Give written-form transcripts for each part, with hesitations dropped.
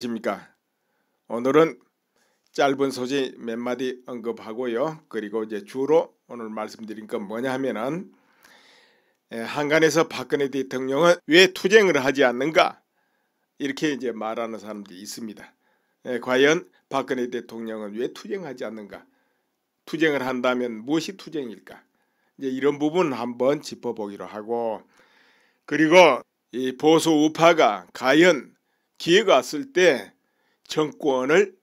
십니까? 오늘은 짧은 소식 몇 마디 언급하고요. 그리고 이제 주로 오늘 말씀드린 건 뭐냐 하면은 한간에서 박근혜 대통령은 왜 투쟁을 하지 않는가? 이렇게 이제 말하는 사람들이 있습니다. 과연 박근혜 대통령은 왜 투쟁하지 않는가? 투쟁을 한다면 무엇이 투쟁일까? 이제 이런 부분 한번 짚어보기로 하고, 그리고 이 보수 우파가 과연 기회가 왔을 때 정권을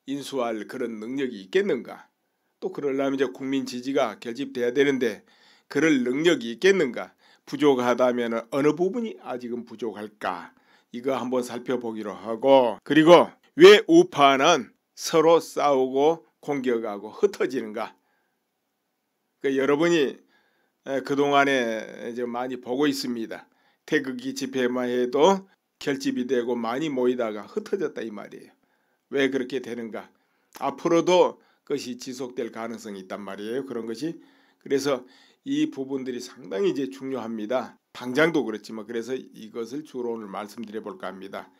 인수할 그런 능력이 있겠는가? 또 그러려면 이제 국민 지지가 결집돼야 되는데 그럴 능력이 있겠는가? 부족하다면 어느 부분이 아직은 부족할까? 이거 한번 살펴보기로 하고, 그리고 왜 우파는 서로 싸우고 공격하고 흩어지는가? 여러분이 그동안에 이제 많이 보고 있습니다. 태극기 집회만 해도 결집이 되고 많이 모이다가 흩어졌다 이 말이에요. 왜 그렇게 되는가? 앞으로도 그것이 지속될 가능성이 있단 말이에요. 그런 것이. 그래서 이 부분들이 상당히 이제 중요합니다. 당장도 그렇지만 그래서 이것을 주로 오늘 말씀드려 볼까 합니다.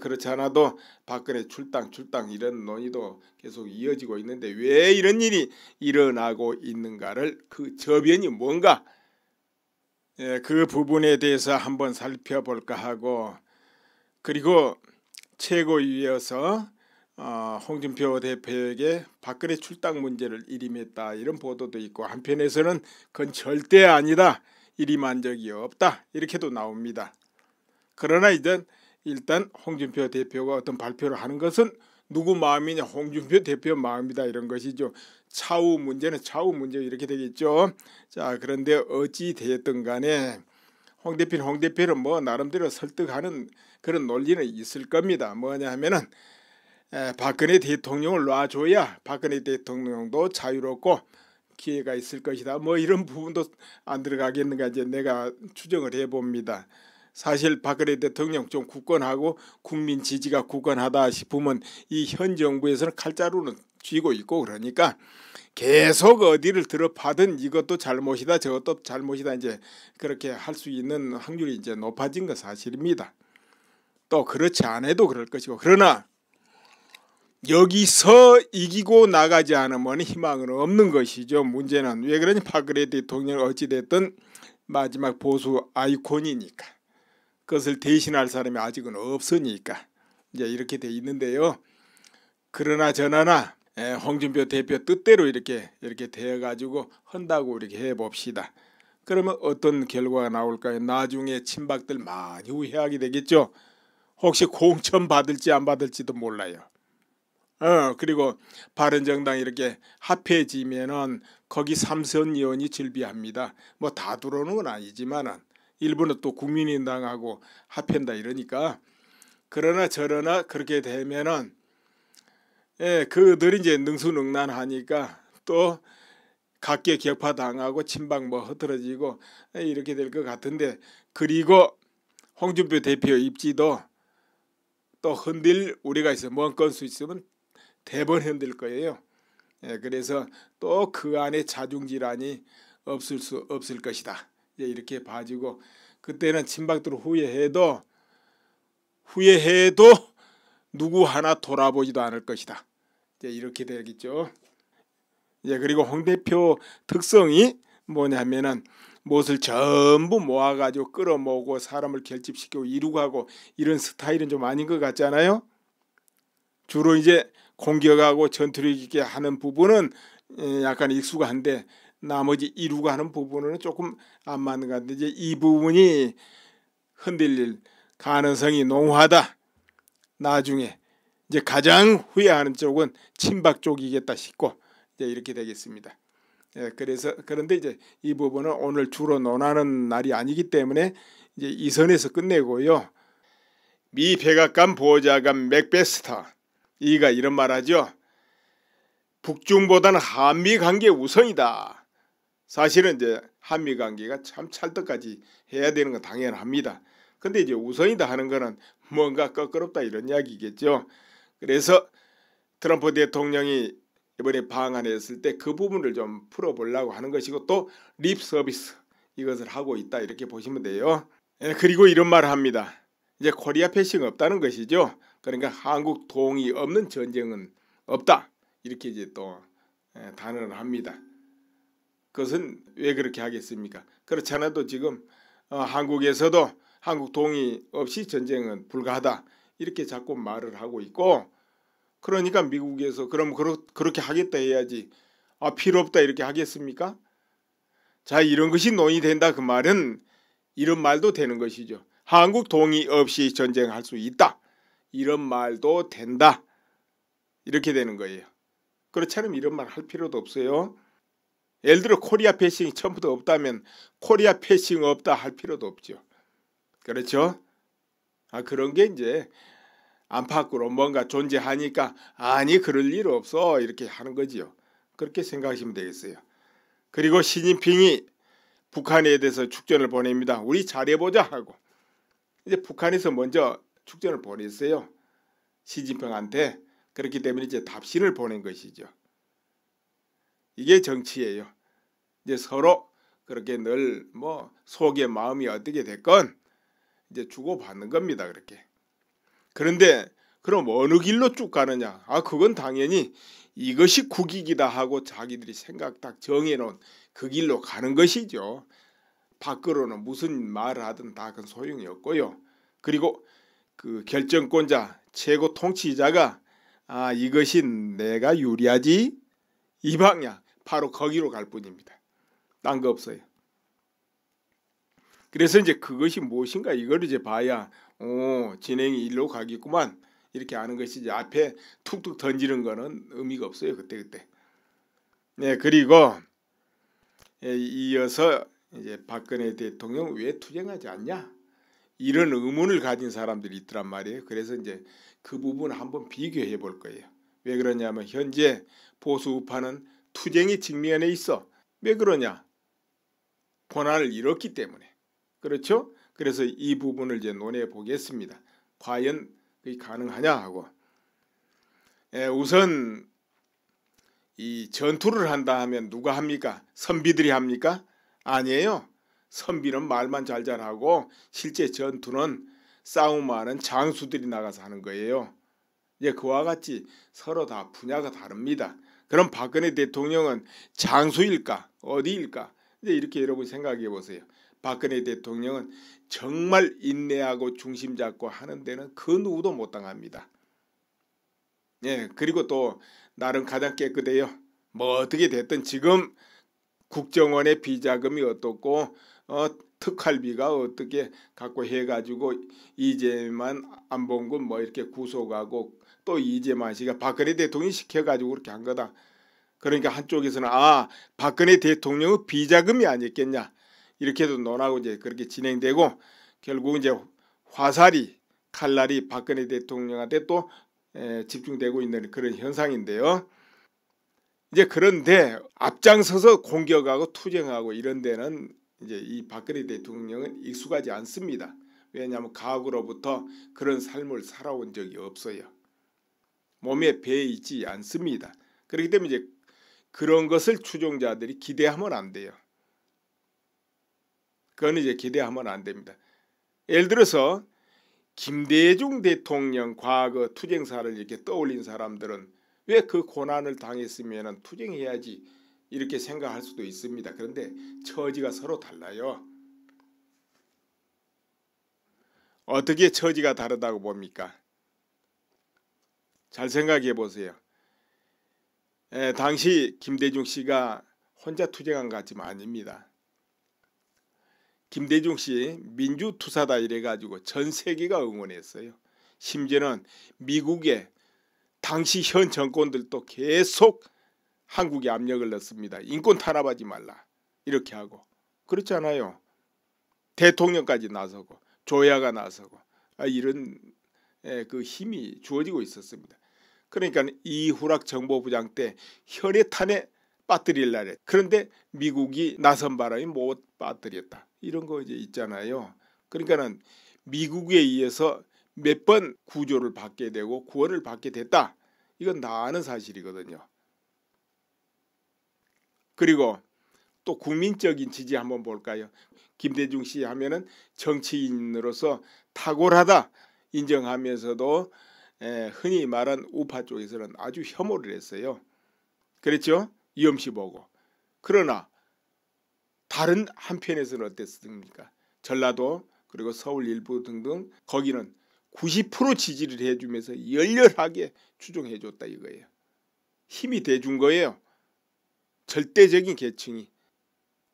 그렇지 않아도 박근혜 출당 이런 논의도 계속 이어지고 있는데 왜 이런 일이 일어나고 있는가를 그 저변이 뭔가 그 부분에 대해서 한번 살펴볼까 하고, 그리고 최고위에서 홍준표 대표에게 박근혜 출당 문제를 일임했다 이런 보도도 있고, 한편에서는 그건 절대 아니다, 일임한 적이 없다 이렇게도 나옵니다. 그러나 이제 일단 홍준표 대표가 어떤 발표를 하는 것은 누구 마음이냐, 홍준표 대표 마음이다 이런 것이죠. 차후 문제는 차후 문제 이렇게 되겠죠. 자, 그런데 어찌 되었든 간에 홍 대표는 뭐 나름대로 설득하는 그런 논리는 있을 겁니다. 뭐냐 하면은 박근혜 대통령을 놔줘야 박근혜 대통령도 자유롭고 기회가 있을 것이다. 뭐 이런 부분도 안 들어가겠는가 이제 내가 추정을 해봅니다. 사실 박근혜 대통령 좀 굳건하고 국민 지지가 굳건하다 싶으면 이 현 정부에서는 칼자루는 쥐고 있고, 그러니까 계속 어디를 들어파든 이것도 잘못이다 저것도 잘못이다 이제 그렇게 할 수 있는 확률이 이제 높아진 건 사실입니다. 또 그렇지 않아도 그럴 것이고, 그러나 여기서 이기고 나가지 않으면 희망은 없는 것이죠. 문제는 왜 그러니 박근혜 대통령 어찌됐든 마지막 보수 아이콘이니까 그것을 대신할 사람이 아직은 없으니까 이제 이렇게 돼 있는데요. 그러나 저나나 홍준표 대표 뜻대로 이렇게 되어가지고 한다고 이렇게 해봅시다. 그러면 어떤 결과가 나올까요? 나중에 친박들 많이 후회하게 되겠죠. 혹시 공천 받을지 안 받을지도 몰라요. 그리고 바른정당 이렇게 합해지면은 거기 삼선 의원이 즐비합니다. 뭐 다 들어오는 건 아니지만은 일부는 또 국민의당하고 합한다 이러니까. 그러나 저러나 그렇게 되면은 그들이 이제 능수능란하니까 또 각계 격파당하고 친박 뭐 흐트러지고 이렇게 될 것 같은데, 그리고 홍준표 대표 입지도 또 흔들 우리가 있어 먼 건수 있으면 대번 흔들 거예요. 그래서 또 그 안에 자중질환이 없을 것이다. 이렇게 봐지고, 그때는 친박들 후회해도 누구 하나 돌아보지도 않을 것이다. 이렇게 되겠죠. 그리고 홍 대표 특성이 뭐냐면은 무엇을 전부 모아가지고 끌어모으고 사람을 결집시키고 이루고 하고 이런 스타일은 좀 아닌 것 같잖아요. 주로 이제 공격하고 전투력 있게 하는 부분은 약간 익숙한데 나머지 이루고 하는 부분은 조금 안 맞는 것 같은데, 이제 이 부분이 흔들릴 가능성이 농후하다. 나중에 이제 가장 후회하는 쪽은 친박 쪽이겠다 싶고 이제 이렇게 되겠습니다. 그런데 이제 이 부분은 오늘 주로 논하는 날이 아니기 때문에 이제 이 선에서 끝내고요. 미 백악관 보좌관 맥베스터 이가 이런 말하죠. 북중보다는 한미 관계 우선이다. 사실은 이제 한미 관계가 참 찰떡까지 해야 되는 건 당연합니다. 근데 이제 우선이다 하는 거는 뭔가 껄끄럽다 이런 이야기겠죠. 그래서 트럼프 대통령이 이번에 방한했을 때 그 부분을 좀 풀어보려고 하는 것이고, 또 립 서비스 이것을 하고 있다 이렇게 보시면 돼요. 그리고 이런 말을 합니다. 이제 코리아 패싱 없다는 것이죠. 그러니까 한국 동의 없는 전쟁은 없다. 이렇게 이제 또 단언을 합니다. 그것은 왜 그렇게 하겠습니까? 그렇지 않아도 지금 한국에서도 한국 동의 없이 전쟁은 불가하다. 이렇게 자꾸 말을 하고 있고, 그러니까 미국에서 그럼 그렇게 하겠다 해야지 필요 없다 이렇게 하겠습니까? 자, 이런 것이 논의된다 그 말은 이런 말도 되는 것이죠. 한국 동의 없이 전쟁할 수 있다. 이런 말도 된다. 이렇게 되는 거예요. 그렇지 않으면 이런 말 할 필요도 없어요. 예를 들어 코리아 패싱이 처음부터 없다면 코리아 패싱 없다 할 필요도 없죠. 그렇죠? 그런 게 이제 안팎으로 뭔가 존재하니까 아니 그럴 일 없어 이렇게 하는 거지요. 그렇게 생각하시면 되겠어요. 그리고 시진핑이 북한에 대해서 축전을 보냅니다. 우리 잘해보자 하고 이제 북한에서 먼저 축전을 보냈어요. 시진핑한테. 그렇기 때문에 이제 답신을 보낸 것이죠. 이게 정치예요. 이제 서로 그렇게 늘 뭐 속의 마음이 어떻게 됐건 이제 주고받는 겁니다. 그렇게. 그런데 그럼 어느 길로 쭉 가느냐? 그건 당연히 이것이 국익이다 하고 자기들이 생각 딱 정해놓은 그 길로 가는 것이죠. 밖으로는 무슨 말을 하든 다 그건 소용이 없고요. 그리고 그 결정권자 최고 통치자가 이것이 내가 유리하지 이 방향 바로 거기로 갈 뿐입니다. 딴 거 없어요. 그래서 이제 그것이 무엇인가 이걸 이제 봐야 진행이 일로 가겠구만 이렇게 아는 것이지 앞에 툭툭 던지는 거는 의미가 없어요. 그때. 네, 그리고 이어서 이제 박근혜 대통령 왜 투쟁하지 않냐 이런 의문을 가진 사람들이 있더란 말이에요. 그래서 이제 그 부분 한번 비교해 볼 거예요. 왜 그러냐면 현재 보수 우파는 투쟁의 직면에 있어. 왜 그러냐? 권한을 잃었기 때문에. 그렇죠? 그래서 이 부분을 이제 논해 보겠습니다. 과연 그게 가능하냐 하고. 우선 이 전투를 한다 하면 누가 합니까? 선비들이 합니까? 아니에요. 선비는 말만 잘하고 실제 전투는 싸움하는 장수들이 나가서 하는 거예요. 이제 그와 같이 서로 다 분야가 다릅니다. 그럼 박근혜 대통령은 장수일까? 어디일까? 이제 이렇게 여러분 생각해 보세요. 박근혜 대통령은 정말 인내하고 중심 잡고 하는 데는 그 누구도 못 당합니다. 그리고 또 나름 가장 깨끗해요. 뭐 어떻게 됐든 지금 국정원의 비자금이 어떻고 특활비가 어떻게 갖고 해가지고 이재만 안봉근 뭐 이렇게 구속하고 또 이재만 씨가 박근혜 대통령이 시켜가지고 그렇게 한 거다. 그러니까 한쪽에서는 박근혜 대통령의 비자금이 아니었겠냐 이렇게도 논하고 이제 그렇게 진행되고 결국 이제 화살이 칼날이 박근혜 대통령한테 또 집중되고 있는 그런 현상인데요. 이제 그런데 앞장서서 공격하고 투쟁하고 이런 데는 이제 이 박근혜 대통령은 익숙하지 않습니다. 왜냐하면 과거로부터 그런 삶을 살아온 적이 없어요. 몸에 배에 있지 않습니다. 그렇기 때문에 이제 그런 것을 추종자들이 기대하면 안 돼요. 그건 이제 기대하면 안 됩니다. 예를 들어서 김대중 대통령 과거 투쟁사를 이렇게 떠올린 사람들은 왜 그 고난을 당했으면 투쟁해야지 이렇게 생각할 수도 있습니다. 그런데 처지가 서로 달라요. 어떻게 처지가 다르다고 봅니까? 잘 생각해 보세요. 당시 김대중 씨가 혼자 투쟁한 것 같지만 아닙니다. 김대중 씨 민주투사다 이래가지고 전 세계가 응원했어요. 심지어는 미국의 당시 현 정권들도 계속 한국에 압력을 넣습니다. 인권 탄압하지 말라 이렇게 하고. 그렇지 않아요? 대통령까지 나서고 조야가 나서고 이런 그 힘이 주어지고 있었습니다. 그러니까 이후락 정보부장 때 혈액탄에 빠뜨리려래. 그런데 미국이 나선 바람에 못 빠뜨렸다. 이런 거 이제 있잖아요. 그러니까는 미국에 의해서 몇 번 구조를 받게 되고 구원을 받게 됐다. 이건 다 아는 사실이거든요. 그리고 또 국민적인 지지 한번 볼까요? 김대중 씨 하면은 정치인으로서 탁월하다 인정하면서도 흔히 말한 우파 쪽에서는 아주 혐오를 했어요. 그랬죠? 이엄씨 보고. 그러나 다른 한편에서는 어땠습니까? 전라도 그리고 서울 일부 등등 거기는 90% 지지를 해주면서 열렬하게 추종해줬다 이거예요. 힘이 돼준 거예요. 절대적인 계층이.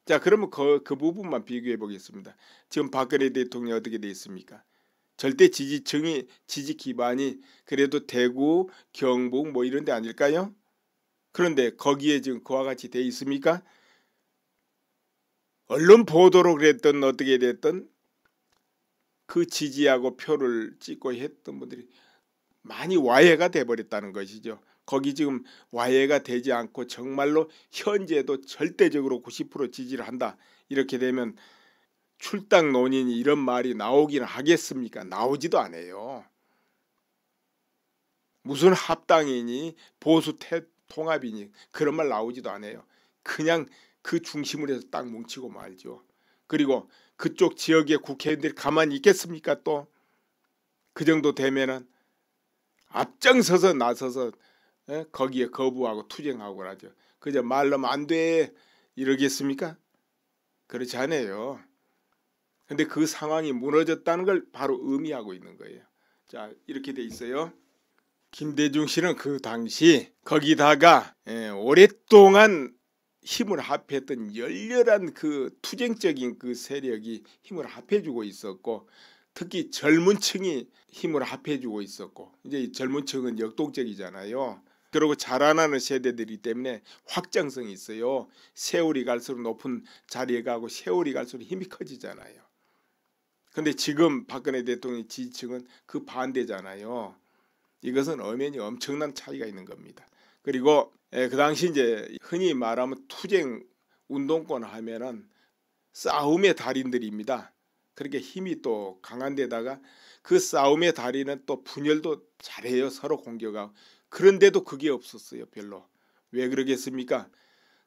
자, 그러면 그 부분만 비교해 보겠습니다. 지금 박근혜 대통령이 어떻게 돼 있습니까? 절대 지지층이 지지 기반이 그래도 대구, 경북 뭐 이런 데 아닐까요? 그런데 거기에 지금 그와 같이 돼 있습니까? 언론 보도로 그랬던 어떻게 됐던 그 지지하고 표를 찍고 했던 분들이 많이 와해가 돼버렸다는 것이죠. 거기 지금 와해가 되지 않고 정말로 현재도 절대적으로 90% 지지를 한다. 이렇게 되면 출당 논인이 이런 말이 나오긴 하겠습니까? 나오지도 않아요. 무슨 합당이니 보수 통합이니 그런 말 나오지도 않아요. 그냥 그 중심으로 해서 딱 뭉치고 말죠. 그리고 그쪽 지역의 국회의원들이 가만히 있겠습니까? 또 그 정도 되면은 앞장서서 나서서 거기에 거부하고 투쟁하고 그러죠. 그저 말로만 안 돼 이러겠습니까? 그렇지 않아요. 근데 그 상황이 무너졌다는 걸 바로 의미하고 있는 거예요. 자, 이렇게 돼 있어요. 김대중 씨는 그 당시 거기다가 오랫동안 힘을 합했던 열렬한 그 투쟁적인 그 세력이 힘을 합해주고 있었고, 특히 젊은 층이 힘을 합해주고 있었고, 이제 젊은 층은 역동적이잖아요. 그리고 자라나는 세대들이기 때문에 확장성이 있어요. 세월이 갈수록 높은 자리에 가고 세월이 갈수록 힘이 커지잖아요. 근데 지금 박근혜 대통령의 지지층은 그 반대잖아요. 이것은 엄연히 엄청난 차이가 있는 겁니다. 그리고 그 당시 이제 흔히 말하면 투쟁 운동권 하면은 싸움의 달인들입니다. 그렇게 힘이 또 강한 데다가 그 싸움의 달인은 또 분열도 잘해요. 서로 공격하고. 그런데도 그게 없었어요. 별로. 왜 그러겠습니까?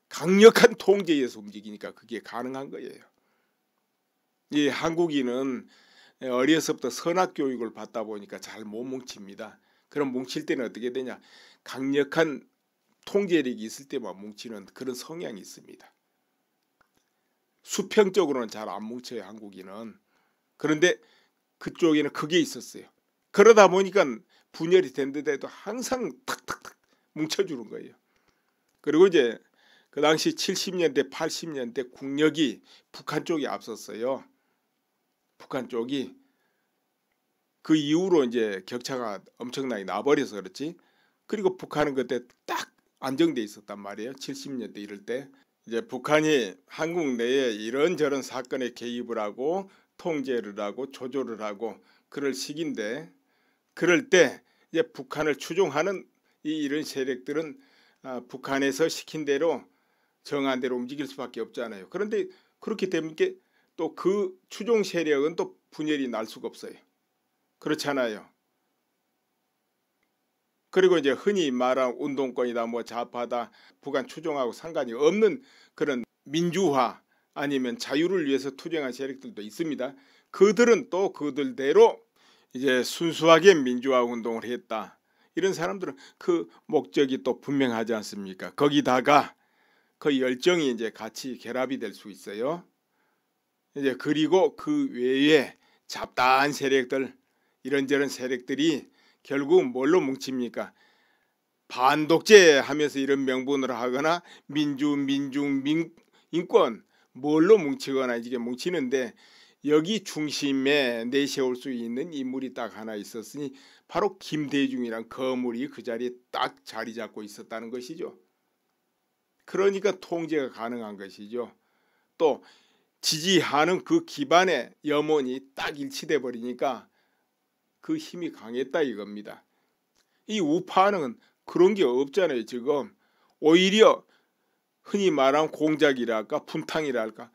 강력한 통제에서 움직이니까 그게 가능한 거예요. 이 한국인은 어려서부터 선악교육을 받다 보니까 잘 못 뭉칩니다. 그럼 뭉칠 때는 어떻게 되냐? 강력한 통제력이 있을 때만 뭉치는 그런 성향이 있습니다. 수평적으로는 잘 안 뭉쳐요. 한국인은. 그런데 그쪽에는 그게 있었어요. 그러다 보니까 분열이 된 듯해도 항상 탁탁탁 뭉쳐주는 거예요. 그리고 이제 그 당시 70년대 80년대 국력이 북한 쪽이 앞섰어요. 북한 쪽이. 그 이후로 이제 격차가 엄청나게 나버려서 그렇지. 그리고 북한은 그때 딱 안정돼 있었단 말이에요. 70년대 이럴 때. 이제 북한이 한국 내에 이런저런 사건에 개입을 하고 통제를 하고 조조를 하고 그럴 시기인데, 그럴 때 이제 북한을 추종하는 이런 세력들은 북한에서 시킨 대로 정한 대로 움직일 수밖에 없잖아요. 그런데 그렇게 되면 또 그 추종 세력은 또 분열이 날 수가 없어요. 그렇잖아요. 그리고 이제 흔히 말한 운동권이다 뭐 좌파다 북한 추종하고 상관이 없는 그런 민주화 아니면 자유를 위해서 투쟁한 세력들도 있습니다. 그들은 또 그들대로 이제 순수하게 민주화 운동을 했다. 이런 사람들은 그 목적이 또 분명하지 않습니까? 거기다가 그 열정이 이제 같이 결합이 될 수 있어요. 이제 그리고 그 외에 잡다한 세력들, 이런저런 세력들이 결국 뭘로 뭉칩니까? 반독재 하면서 이런 명분으로 하거나 인권 뭘로 뭉치거나 이게 뭉치는데, 여기 중심에 내세울 수 있는 인물이 딱 하나 있었으니 바로 김대중이란 거물이 그 자리에 딱 자리 잡고 있었다는 것이죠. 그러니까 통제가 가능한 것이죠. 또 지지하는 그 기반의 염원이 딱 일치돼 버리니까 그 힘이 강했다 이겁니다. 이 우파는 그런 게 없잖아요. 지금 오히려 흔히 말하는 공작이랄까 분탕이랄까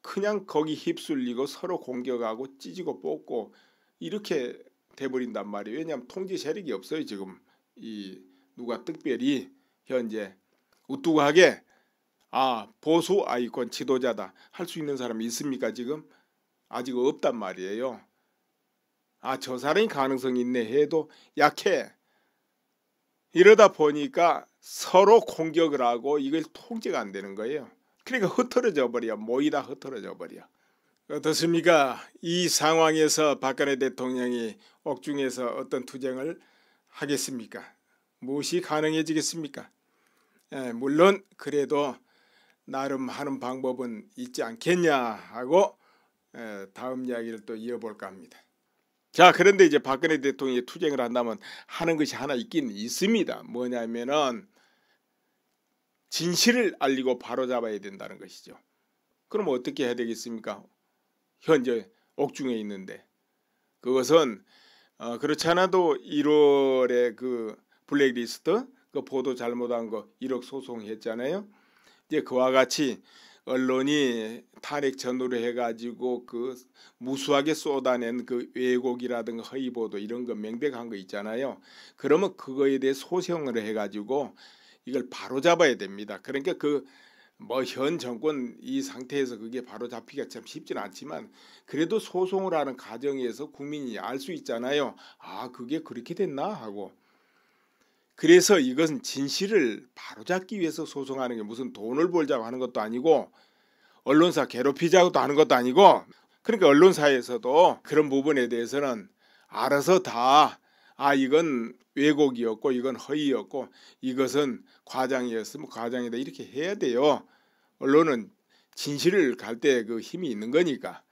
그냥 거기 휩쓸리고 서로 공격하고 찢고 뽑고 이렇게 돼버린단 말이에요. 왜냐하면 통제 세력이 없어요. 지금 누가 특별히 현재 우뚝하게 보수 아이콘 지도자다 할 수 있는 사람이 있습니까? 지금 아직 없단 말이에요. 저 사람이 가능성이 있네 해도 약해. 이러다 보니까 서로 공격을 하고 이걸 통제가 안 되는 거예요. 그러니까 흩어져 버려. 모이다 흩어져 버려. 어떻습니까? 이 상황에서 박근혜 대통령이 옥중에서 어떤 투쟁을 하겠습니까? 무엇이 가능해지겠습니까? 물론 그래도 나름 하는 방법은 있지 않겠냐 하고 다음 이야기를 또 이어볼까 합니다. 자, 그런데 이제 박근혜 대통령이 투쟁을 한다면 하는 것이 하나 있긴 있습니다. 뭐냐면은 진실을 알리고 바로잡아야 된다는 것이죠. 그럼 어떻게 해야 되겠습니까? 현재 옥중에 있는데 그것은 그렇지 않아도 1월에 그 블랙리스트 그 보도 잘못한 거 1억 소송했잖아요. 이제 그와 같이 언론이 탄핵 전후로 해가지고 그 무수하게 쏟아낸 그 왜곡이라든가 허위 보도 이런 거 명백한 거 있잖아요. 그러면 그거에 대해 소송을 해가지고 이걸 바로 잡아야 됩니다. 그러니까 그 뭐 현 정권 이 상태에서 그게 바로 잡히기가 참 쉽지는 않지만 그래도 소송을 하는 과정에서 국민이 알 수 있잖아요. 그게 그렇게 됐나 하고. 그래서 이것은 진실을 바로잡기 위해서 소송하는 게 무슨 돈을 벌자고 하는 것도 아니고 언론사 괴롭히자고도 하는 것도 아니고, 그러니까 언론사에서도 그런 부분에 대해서는 알아서 다 이건 왜곡이었고 이건 허위였고 이것은 과장이었으면 과장이다 이렇게 해야 돼요. 언론은 진실을 갈 때 그 힘이 있는 거니까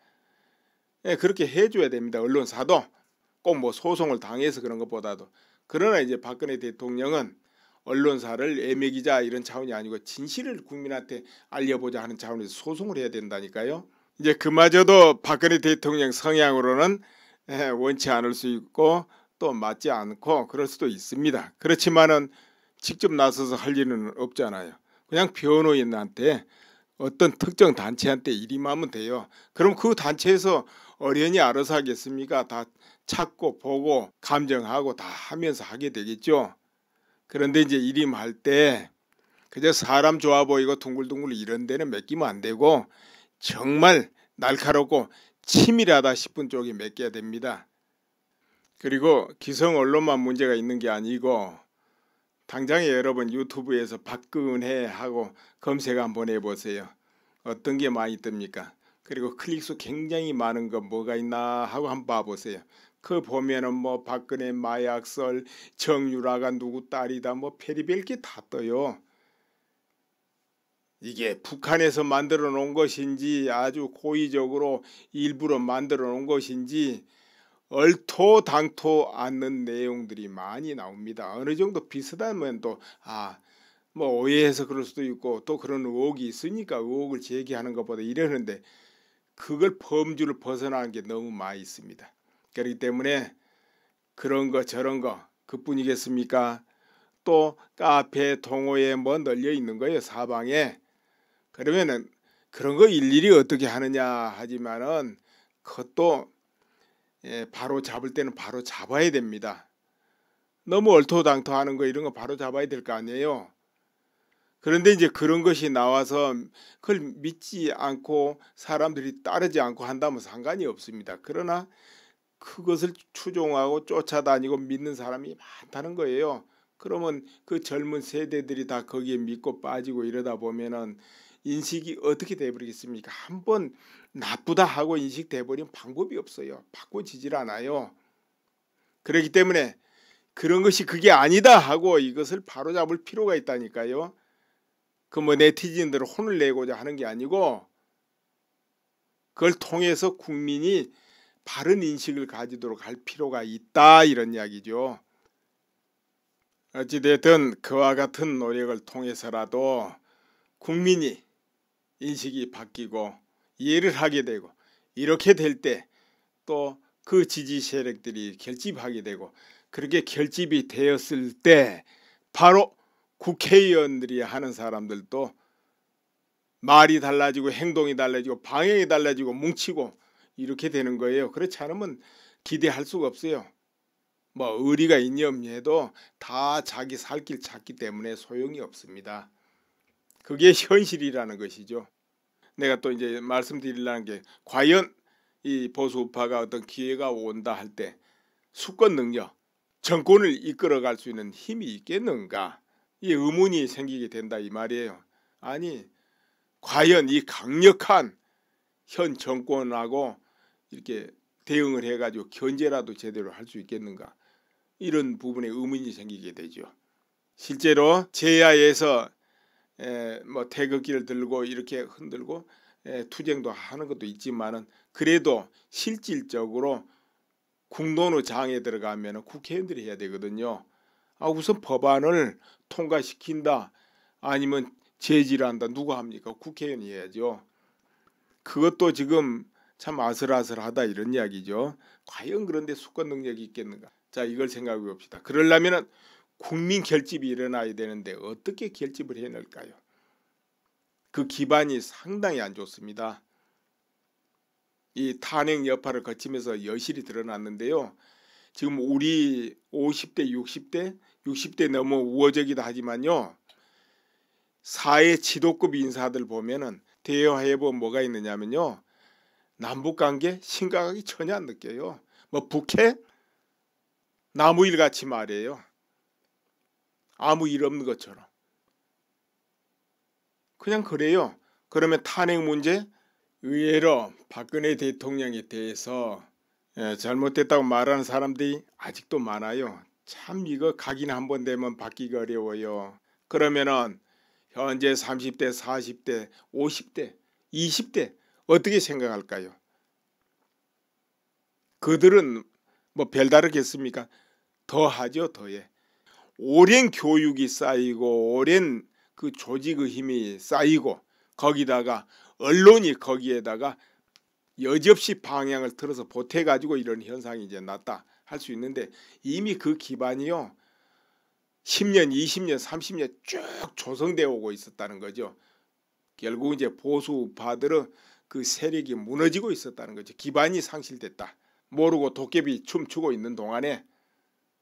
그렇게 해줘야 됩니다. 언론사도 꼭 뭐 소송을 당해서 그런 것보다도. 그러나 이제 박근혜 대통령은 언론사를 애매기자 이런 차원이 아니고 진실을 국민한테 알려보자 하는 차원에서 소송을 해야 된다니까요. 이제 그마저도 박근혜 대통령 성향으로는 원치 않을 수 있고 또 맞지 않고 그럴 수도 있습니다. 그렇지만은 직접 나서서 할 일은 없잖아요. 그냥 변호인한테 어떤 특정 단체한테 일임하면 돼요. 그럼 그 단체에서 어련히 알아서 하겠습니까? 다 찾고 보고 감정하고 다 하면서 하게 되겠죠. 그런데 이제 일임할 때 그저 사람 좋아 보이고 둥글둥글 이런 데는 맡기면 안 되고 정말 날카롭고 치밀하다 싶은 쪽에 맡겨야 됩니다. 그리고 기성 언론만 문제가 있는 게 아니고 당장에 여러분 유튜브에서 박근혜 하고 검색 한번 해보세요. 어떤 게 많이 뜹니까? 그리고 클릭수 굉장히 많은 거 뭐가 있나 하고 한번 봐보세요. 그 보면은 뭐 박근혜 마약설, 정유라가 누구 딸이다 뭐 별의별 게 다 떠요. 이게 북한에서 만들어 놓은 것인지 아주 고의적으로 일부러 만들어 놓은 것인지 얼토당토 않는 내용들이 많이 나옵니다. 어느 정도 비슷하면 또 뭐 오해해서 그럴 수도 있고 또 그런 의혹이 있으니까 의혹을 제기하는 것보다 이러는데 그걸 범주를 벗어나는 게 너무 많이 있습니다. 그렇기 때문에 그런 거 저런 거 그뿐이겠습니까? 또 카페 동호회 뭐 널려 있는 거예요, 사방에. 그러면은 그런 거 일일이 어떻게 하느냐 하지만은 그것도 바로 잡을 때는 바로 잡아야 됩니다. 너무 얼토당토 하는 거 이런 거 바로 잡아야 될 거 아니에요. 그런데 이제 그런 것이 나와서 그걸 믿지 않고 사람들이 따르지 않고 한다면 상관이 없습니다. 그러나 그것을 추종하고 쫓아다니고 믿는 사람이 많다는 거예요. 그러면 그 젊은 세대들이 다 거기에 믿고 빠지고 이러다 보면은 인식이 어떻게 돼버리겠습니까? 한번 나쁘다 하고 인식돼버리면 방법이 없어요. 바꿔지질 않아요. 그렇기 때문에 그런 것이 그게 아니다 하고 이것을 바로잡을 필요가 있다니까요. 그 뭐 네티즌들을 혼을 내고자 하는 게 아니고 그걸 통해서 국민이 바른 인식을 가지도록 할 필요가 있다 이런 이야기죠. 어찌됐든 그와 같은 노력을 통해서라도 국민이 인식이 바뀌고 이해를 하게 되고 이렇게 될 때 또 그 지지 세력들이 결집하게 되고 그렇게 결집이 되었을 때 바로 국회의원들이 하는 사람들도 말이 달라지고 행동이 달라지고 방향이 달라지고 뭉치고 이렇게 되는 거예요. 그렇지 않으면 기대할 수가 없어요. 뭐 의리가 있니 없니 해도 다 자기 살 길 찾기 때문에 소용이 없습니다. 그게 현실이라는 것이죠. 내가 또 이제 말씀드리려는 게 과연 이 보수우파가 어떤 기회가 온다 할 때 수권 능력, 정권을 이끌어갈 수 있는 힘이 있겠는가? 이 의문이 생기게 된다 이 말이에요. 아니 과연 이 강력한 현 정권하고 이렇게 대응을 해가지고 견제라도 제대로 할 수 있겠는가? 이런 부분에 의문이 생기게 되죠. 실제로 제야에서 뭐 태극기를 들고 이렇게 흔들고 투쟁도 하는 것도 있지만은 그래도 실질적으로 국론의 장에 들어가면 국회의원들이 해야 되거든요. 우선 법안을 통과시킨다 아니면 제지를 한다 누가 합니까? 국회의원이 해야죠. 그것도 지금 참 아슬아슬하다 이런 이야기죠. 과연 그런데 수권 능력이 있겠는가? 자, 이걸 생각해 봅시다. 그러려면 국민 결집이 일어나야 되는데 어떻게 결집을 해낼까요? 그 기반이 상당히 안 좋습니다. 이 탄핵 여파를 거치면서 여실히 드러났는데요. 지금 우리 50대 60대 너무 우호적이다 하지만요. 사회 지도급 인사들 보면은 대화해보면 뭐가 있느냐면요. 남북관계 심각하게 전혀 안 느껴요. 뭐 북해? 나무일 같이 말이에요. 아무 일 없는 것처럼. 그냥 그래요. 그러면 탄핵 문제? 의외로 박근혜 대통령에 대해서 잘못됐다고 말하는 사람들이 아직도 많아요. 참 이거 각인 한번 되면 바뀌기 어려워요. 그러면은 현재 30대, 40대, 50대, 20대 어떻게 생각할까요? 그들은 뭐 별다르겠습니까? 더하죠, 더해. 오랜 교육이 쌓이고 오랜 그 조직의 힘이 쌓이고 거기다가 언론이 거기에다가 여지없이 방향을 틀어서 보태가지고 이런 현상이 이제 났다 할 수 있는데 이미 그 기반이요 10년, 20년, 30년 쭉 조성되어 오고 있었다는 거죠. 결국 이제 보수 우파들은 그 세력이 무너지고 있었다는 거죠. 기반이 상실됐다. 모르고 도깨비 춤추고 있는 동안에.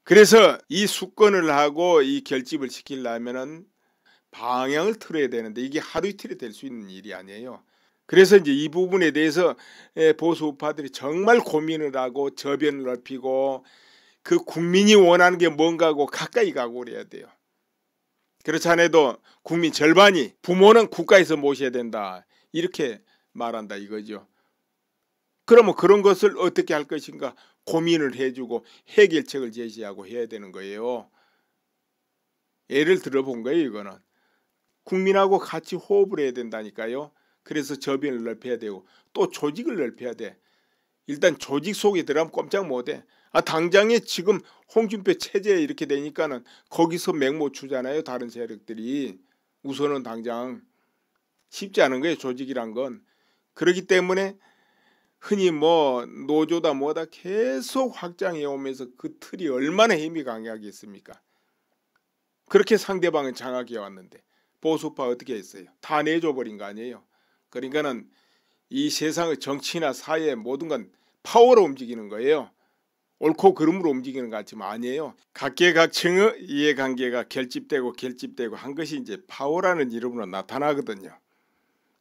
그래서 이 수권을 하고 이 결집을 시키려면은 방향을 틀어야 되는데 이게 하루 이틀이 될 수 있는 일이 아니에요. 그래서 이제 이 부분에 대해서 보수 우파들이 정말 고민을 하고 저변을 넓히고 그 국민이 원하는 게 뭔가고 가까이 가고 그래야 돼요. 그렇지 않아도 국민 절반이 부모는 국가에서 모셔야 된다 이렇게 말한다 이거죠. 그러면 그런 것을 어떻게 할 것인가 고민을 해주고 해결책을 제시하고 해야 되는 거예요. 예를 들어본 거예요. 이거는 국민하고 같이 호흡을 해야 된다니까요. 그래서 저변을 넓혀야 되고 또 조직을 넓혀야 돼. 일단 조직 속에 들어가면 꼼짝 못해. 당장에 지금 홍준표 체제에 이렇게 되니까는 거기서 맹모 추잖아요. 다른 세력들이. 우선은 당장 쉽지 않은 거예요. 조직이란 건. 그렇기 때문에 흔히 뭐 노조다 뭐다 계속 확장해 오면서 그 틀이 얼마나 힘이 강하겠습니까? 그렇게 상대방을 장악해 왔는데 보수파 어떻게 했어요? 다 내줘 버린 거 아니에요. 그러니까는 이 세상의 정치나 사회 모든 건 파워로 움직이는 거예요. 옳고 그름으로 움직이는 것 같지만 아니에요. 각계각층의 이해관계가 결집되고 한 것이 이제 파워라는 이름으로 나타나거든요.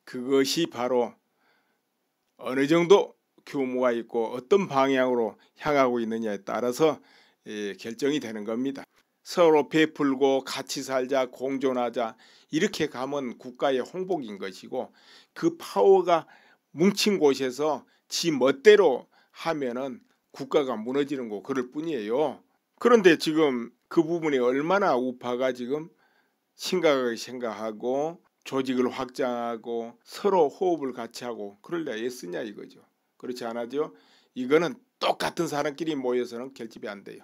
그것이 바로 어느 정도 규모가 있고 어떤 방향으로 향하고 있느냐에 따라서 결정이 되는 겁니다. 서로 베풀고 같이 살자 공존하자 이렇게 가면 국가의 홍복인 것이고 그 파워가 뭉친 곳에서 지 멋대로 하면은 국가가 무너지는 거 그럴 뿐이에요. 그런데 지금 그 부분이 얼마나 우파가 지금 심각하게 생각하고 조직을 확장하고 서로 호흡을 같이 하고 그러려 애쓰냐 이거죠. 그렇지 않아죠? 이거는 똑같은 사람끼리 모여서는 결집이 안 돼요.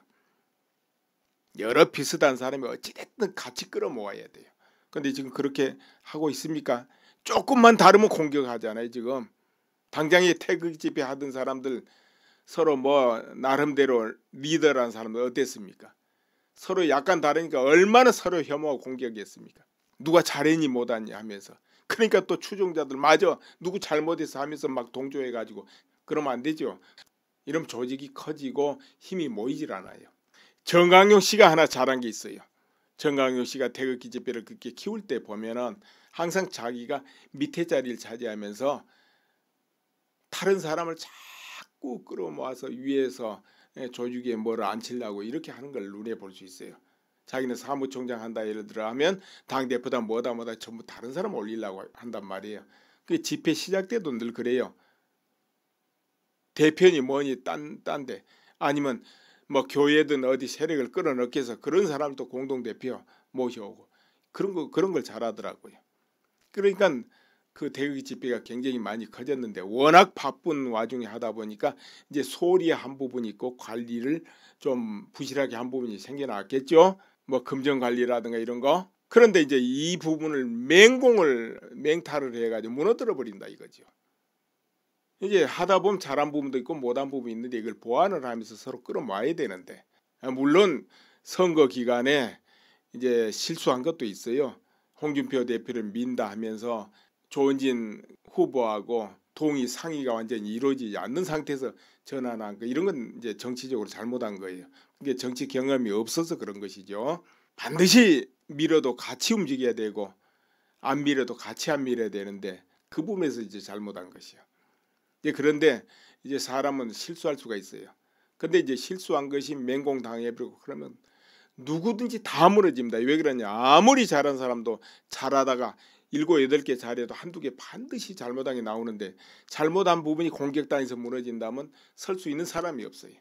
여러 비슷한 사람이 어찌됐든 같이 끌어모아야 돼요. 근데 지금 그렇게 하고 있습니까? 조금만 다르면 공격하잖아요. 지금 당장에 태극기 집회 하던 사람들 서로 뭐 나름대로 리더라는 사람들 어땠습니까? 서로 약간 다르니까 얼마나 서로 혐오하고 공격했습니까? 누가 잘했니 못하니 하면서. 그러니까 또 추종자들 맞아 누구 잘못해서 하면서 막 동조해가지고 그러면 안 되죠. 이러면 조직이 커지고 힘이 모이질 않아요. 정강용 씨가 하나 잘한 게 있어요. 정강용 씨가 태극기 집회를 그렇게 키울 때 보면은 항상 자기가 밑에 자리를 차지하면서 다른 사람을 자꾸 끌어모아서 위에서 조직에 뭐를 앉히려고 이렇게 하는 걸 눈에 볼 수 있어요. 자기는 사무총장 한다 예를 들어 하면 당대표다 뭐다 전부 다른 사람 올리려고 한단 말이에요. 그 집회 시작 때도 늘 그래요. 대표니 뭐니 딴데 아니면 뭐 교회든 어디 세력을 끌어넣기 위해서 그런 사람도 공동대표 모셔오고 그런 걸 잘하더라고요. 그러니까 그 대극 집회가 굉장히 많이 커졌는데 워낙 바쁜 와중에 하다 보니까 이제 소리의 한 부분이 있고 관리를 좀 부실하게 한 부분이 생겨났겠죠. 뭐 금전 관리라든가 이런 거. 그런데 이제 이 부분을 맹탈을 해가지고 무너뜨려 버린다 이거죠. 이제 하다 보면 잘한 부분도 있고 못한 부분이 있는데 이걸 보완을 하면서 서로 끌어모아야 되는데 물론 선거 기간에 이제 실수한 것도 있어요. 홍준표 대표를 민다 하면서 조은진 후보하고 동의 상의가 완전히 이루어지지 않는 상태에서 전환한 거 이런 건 이제 정치적으로 잘못한 거예요. 그게 정치 경험이 없어서 그런 것이죠. 반드시 밀어도 같이 움직여야 되고 안 밀어도 같이 안 밀어야 되는데 그 부분에서 이제 잘못한 것이요. 그런데 이제 사람은 실수할 수가 있어요. 근데 이제 실수한 것이 맹공당해버리고 그러면 누구든지 다 무너집니다. 왜 그러냐? 아무리 잘한 사람도 잘하다가 7, 8개 잘해도 한두 개 반드시 잘못한 게 나오는데 잘못한 부분이 공격당해서 무너진다면 설 수 있는 사람이 없어요.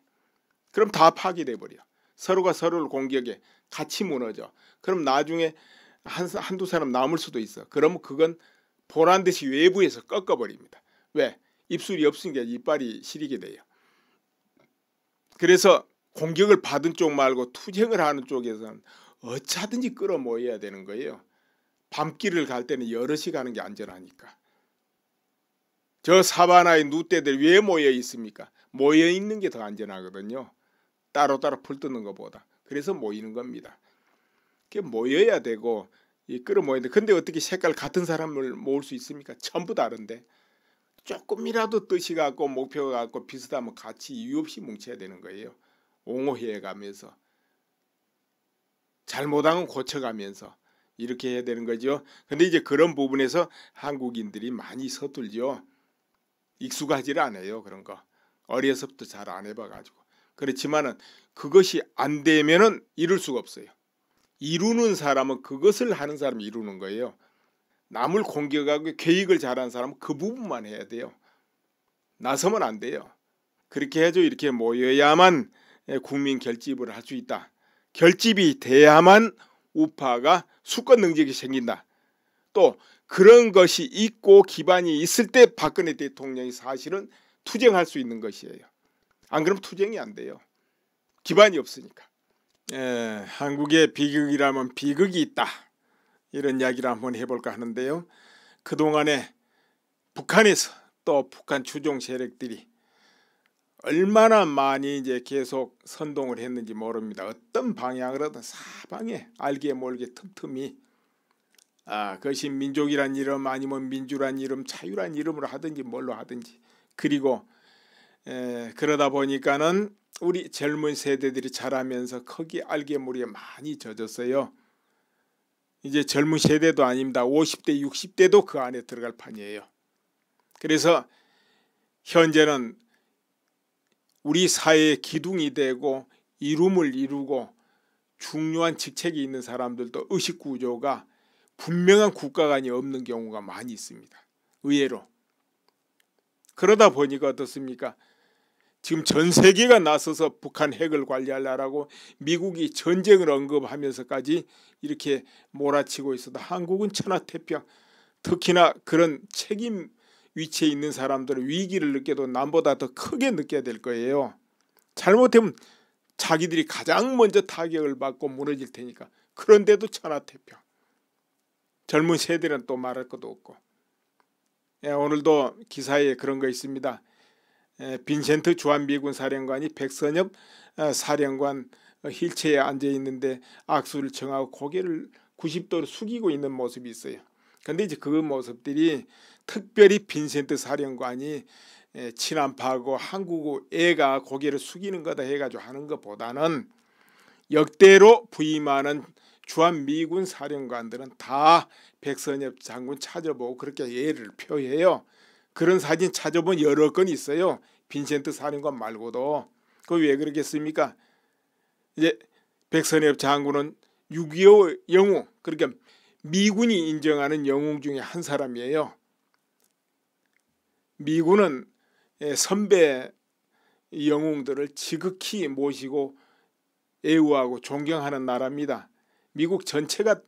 그럼 다 파괴돼 버려. 서로가 서로를 공격해 같이 무너져. 그럼 나중에 한두 사람 남을 수도 있어. 그러면 그건 보란듯이 외부에서 꺾어버립니다. 왜? 입술이 없으니까 이빨이 시리게 돼요. 그래서 공격을 받은 쪽 말고 투쟁을 하는 쪽에서는 어차든지 끌어모여야 되는 거예요. 밤길을 갈 때는 여럿이 가는 게 안전하니까. 저 사바나의 누떼들 왜 모여 있습니까? 모여 있는 게 더 안전하거든요. 따로따로 풀 뜯는 것보다. 그래서 모이는 겁니다. 모여야 되고 끌어모여야 돼. 근데 어떻게 색깔 같은 사람을 모을 수 있습니까? 전부 다른데. 조금이라도 뜻이 같고 목표가 같고 비슷하면 같이 이유 없이 뭉쳐야 되는 거예요. 옹호해 가면서 잘못한 건 고쳐가면서 이렇게 해야 되는 거죠. 근데 이제 그런 부분에서 한국인들이 많이 서툴죠. 익숙하지를 않아요. 그런 거 어려서부터 잘 안 해봐가지고. 그렇지만은 그것이 안 되면은 이룰 수가 없어요. 이루는 사람은 그것을 하는 사람이 이루는 거예요. 남을 공격하고 계획을 잘하는 사람은 그 부분만 해야 돼요. 나서면 안 돼요. 그렇게 해서 이렇게 모여야만 국민 결집을 할 수 있다. 결집이 돼야만 우파가 수권 능력이 생긴다. 또 그런 것이 있고 기반이 있을 때 박근혜 대통령이 사실은 투쟁할 수 있는 것이에요. 안 그러면 투쟁이 안 돼요. 기반이 없으니까. 한국의 비극이라면 비극이 있다. 이런 이야기를 한번 해볼까 하는데요. 그동안에 북한에서 또 북한 추종 세력들이 얼마나 많이 이제 계속 선동을 했는지 모릅니다. 어떤 방향으로든 사방에 알게 모르게 틈틈이 그것이 민족이란 이름 아니면 민주란 이름 자유란 이름으로 하든지 뭘로 하든지 그리고 그러다 보니까는 우리 젊은 세대들이 자라면서 거기 알게 모르게 많이 젖었어요. 이제 젊은 세대도 아닙니다. 50대 60대도 그 안에 들어갈 판이에요. 그래서 현재는 우리 사회의 기둥이 되고 이룸을 이루고 중요한 직책이 있는 사람들도 의식구조가 분명한 국가관이 없는 경우가 많이 있습니다. 의외로. 그러다 보니까 어떻습니까? 지금 전 세계가 나서서 북한 핵을 관리하려고 미국이 전쟁을 언급하면서까지 이렇게 몰아치고 있어도 한국은 천하태평, 특히나 그런 책임 위치에 있는 사람들은 위기를 느껴도 남보다 더 크게 느껴야 될 거예요. 잘못하면 자기들이 가장 먼저 타격을 받고 무너질 테니까. 그런데도 천하태평. 젊은 세대는 또 말할 것도 없고. 오늘도 기사에 그런 거 있습니다. 빈센트 주한미군 사령관이 백선엽 사령관 휠체어에 앉아 있는데 악수를 청하고 고개를 90도로 숙이고 있는 모습이 있어요. 근데 이제 그 모습들이 특별히 빈센트 사령관이 친한파하고 한국 애가 고개를 숙이는 거다 해가지고 하는 것보다는 역대로 부임하는 주한미군 사령관들은 다 백선엽 장군 찾아보고 그렇게 예를 표해요. 그런 사진 찾아본 여러 건 있어요. 빈센트 사령관 말고도. 그 왜 그러겠습니까? 이제 백선엽 장군은 6.25 영웅, 그러니까 미군이 인정하는 영웅 중에 한 사람이에요. 미군은 선배 영웅들을 지극히 모시고 애우하고 존경하는 나라입니다. 미국 전체가,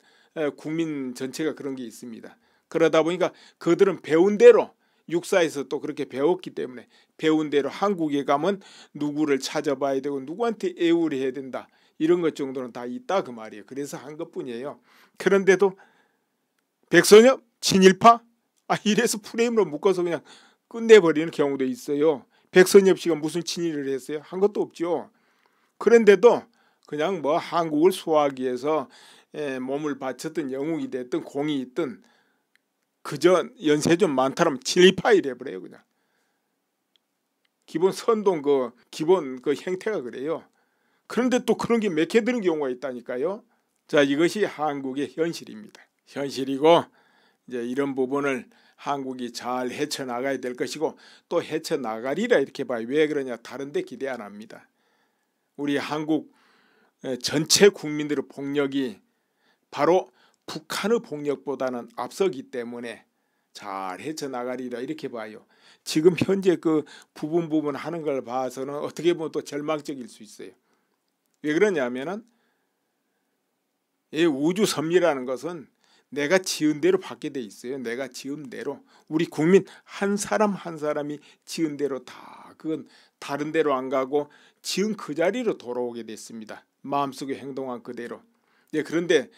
국민 전체가 그런 게 있습니다. 그러다 보니까 그들은 배운 대로, 육사에서 또 그렇게 배웠기 때문에 배운 대로 한국에 가면 누구를 찾아봐야 되고 누구한테 애우를 해야 된다, 이런 것 정도는 다 있다 그 말이에요. 그래서 한 것뿐이에요. 그런데도 백선엽 친일파? 이래서 프레임으로 묶어서 그냥 끝내버리는 경우도 있어요. 백선엽 씨가 무슨 친일을 했어요? 한 것도 없죠. 그런데도 그냥 뭐 한국을 수호하기 위해서 몸을 바쳤던 영웅이 됐든 공이 있든 그저 연세 좀 많다면 친일파 이래버려요. 그냥 기본 선동 기본 행태가 그래요. 그런데 또 그런 게 맥혀드는 경우가 있다니까요. 자, 이것이 한국의 현실입니다. 현실이고 이제 이런 부분을 한국이 잘 헤쳐나가야 될 것이고 또 헤쳐나가리라 이렇게 봐요. 왜 그러냐? 다른 데 기대 안 합니다. 우리 한국 전체 국민들의 폭력이 바로 북한의 폭력보다는 앞서기 때문에 잘 헤쳐나가리라 이렇게 봐요. 지금 현재 그 부분 하는 걸 봐서는 어떻게 보면 또 절망적일 수 있어요. 왜 그러냐면은 이 우주 섭리라는 것은 내가 지은 대로 받게 돼 있어요. 내가 지은 대로. 우리 국민 한 사람 한 사람이 지은 대로 다, 그건 다른 데로 안 가고 지은 그 자리로 돌아오게 됐습니다. 마음속에 행동한 그대로. 네, 그런데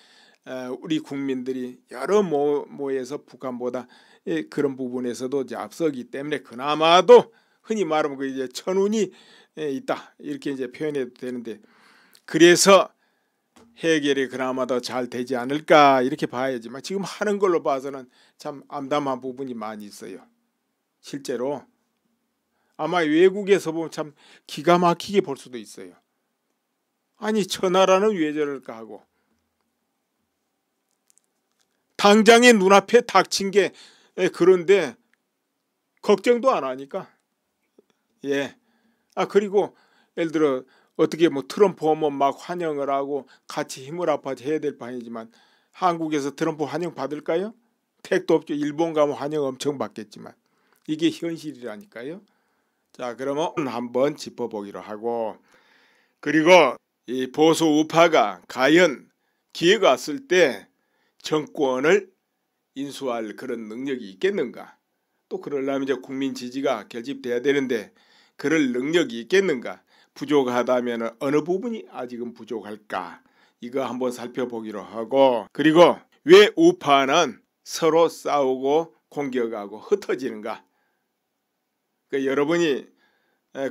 우리 국민들이 여러 모에서 북한보다 그런 부분에서도 이제 앞서기 때문에 그나마도 흔히 말하면 그 이제 천운이 있다 이렇게 이제 표현해도 되는데, 그래서 해결이 그나마 더 잘 되지 않을까 이렇게 봐야지만 지금 하는 걸로 봐서는 참 암담한 부분이 많이 있어요. 실제로 아마 외국에서 보면 참 기가 막히게 볼 수도 있어요. 아니 천하라는 왜 저럴까 하고 당장에 눈앞에 닥친 게 그런데 걱정도 안 하니까. 예. 그리고 예를 들어 어떻게 뭐 트럼프 오면 막 환영을 하고 같이 힘을 합해서 해야 될 판이지만 한국에서 트럼프 환영 받을까요? 택도 없죠. 일본 가면 환영 엄청 받겠지만 이게 현실이라니까요. 자, 그러면 한번 짚어보기로 하고, 그리고 이 보수 우파가 과연 기회가 왔을 때 정권을 인수할 그런 능력이 있겠는가? 또 그러려면 이제 국민 지지가 결집돼야 되는데 그럴 능력이 있겠는가? 부족하다면 어느 부분이 아직은 부족할까? 이거 한번 살펴보기로 하고, 그리고 왜 우파는 서로 싸우고 공격하고 흩어지는가? 여러분이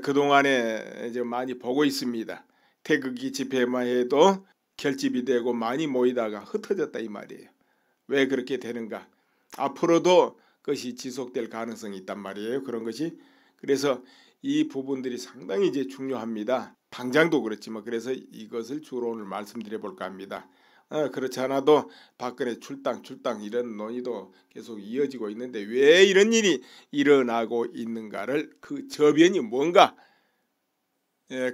그동안에 이제 많이 보고 있습니다. 태극기 집회만 해도 결집이 되고 많이 모이다가 흩어졌다 이 말이에요. 왜 그렇게 되는가? 앞으로도 그것이 지속될 가능성이 있단 말이에요. 그런 것이. 그래서 이 부분들이 상당히 이제 중요합니다. 당장도 그렇지만 그래서 이것을 주로 오늘 말씀드려 볼까 합니다. 그렇지 않아도 박근혜 출당 이런 논의도 계속 이어지고 있는데 왜 이런 일이 일어나고 있는가를 그 저변이 뭔가,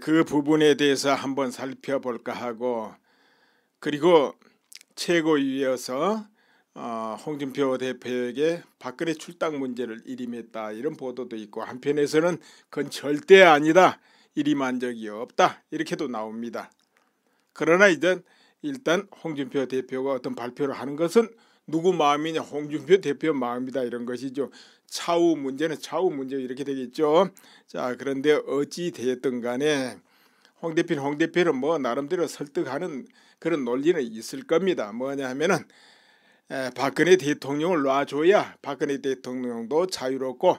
그 부분에 대해서 한번 살펴볼까 하고, 그리고 최고위에서 홍준표 대표에게 박근혜 출당 문제를 일임했다 이런 보도도 있고, 한편에서는 그건 절대 아니다, 일임한 적이 없다 이렇게도 나옵니다. 그러나 이제 일단 홍준표 대표가 어떤 발표를 하는 것은 누구 마음이냐? 홍준표 대표 마음이다 이런 것이죠. 차후 문제는 차후 문제 이렇게 되겠죠. 자, 그런데 어찌 되었든 간에 홍 대표는 뭐 나름대로 설득하는 그런 논리는 있을 겁니다. 뭐냐 하면은 박근혜 대통령을 놔줘야 박근혜 대통령도 자유롭고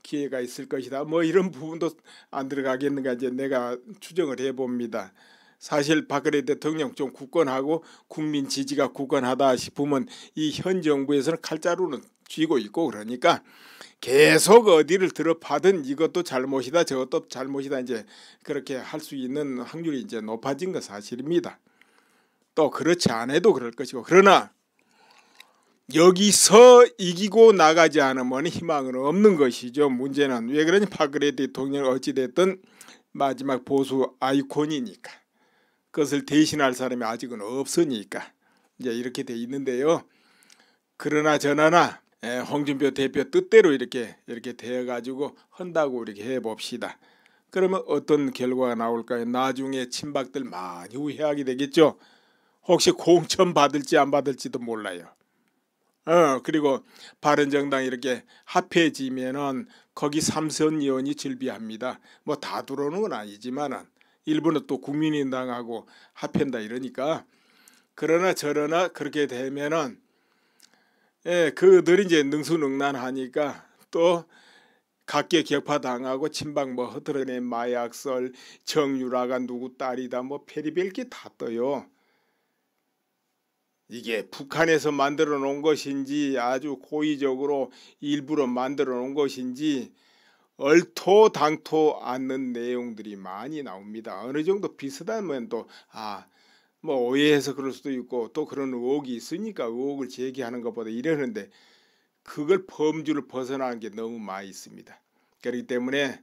기회가 있을 것이다. 뭐 이런 부분도 안 들어가겠는가 이제 내가 추정을 해봅니다. 사실 박근혜 대통령 좀 굳건하고 국민 지지가 굳건하다 싶으면 이 현 정부에서는 칼자루는 쥐고 있고, 그러니까 계속 어디를 들어파든 이것도 잘못이다 저것도 잘못이다 이제 그렇게 할 수 있는 확률이 이제 높아진 건 사실입니다. 또 그렇지 않아도 그럴 것이고, 그러나 여기서 이기고 나가지 않으면 희망은 없는 것이죠. 문제는 왜 그러니 박근혜 대통령 어찌됐든 마지막 보수 아이콘이니까 그것을 대신할 사람이 아직은 없으니까 이제 이렇게 돼 있는데요. 그러나 저나나 홍준표 대표 뜻대로 이렇게 되어 가지고 한다고 이렇게 해 봅시다. 그러면 어떤 결과가 나올까요? 나중에 친박들 많이 후회하게 되겠죠. 혹시 공천 받을지 안 받을지도 몰라요. 그리고 바른정당 이렇게 합해지면은 거기 삼선 의원이 즐비합니다. 뭐 다 들어오는 건 아니지만은 일부는 또 국민의당하고 합한다 이러니까 그러나 저러나 그렇게 되면은 그들이 이제 능수능란하니까 또 각계 격파당하고 친박 뭐 허드렛의 마약설 정유라가 누구 딸이다 뭐 별의별 게 다 떠요. 이게 북한에서 만들어 놓은 것인지 아주 고의적으로 일부러 만들어 놓은 것인지 얼토당토 않는 내용들이 많이 나옵니다. 어느 정도 비슷하면 또 뭐 오해해서 그럴 수도 있고 또 그런 의혹이 있으니까 의혹을 제기하는 것보다 이러는데 그걸 범주를 벗어나는 게 너무 많이 있습니다. 그렇기 때문에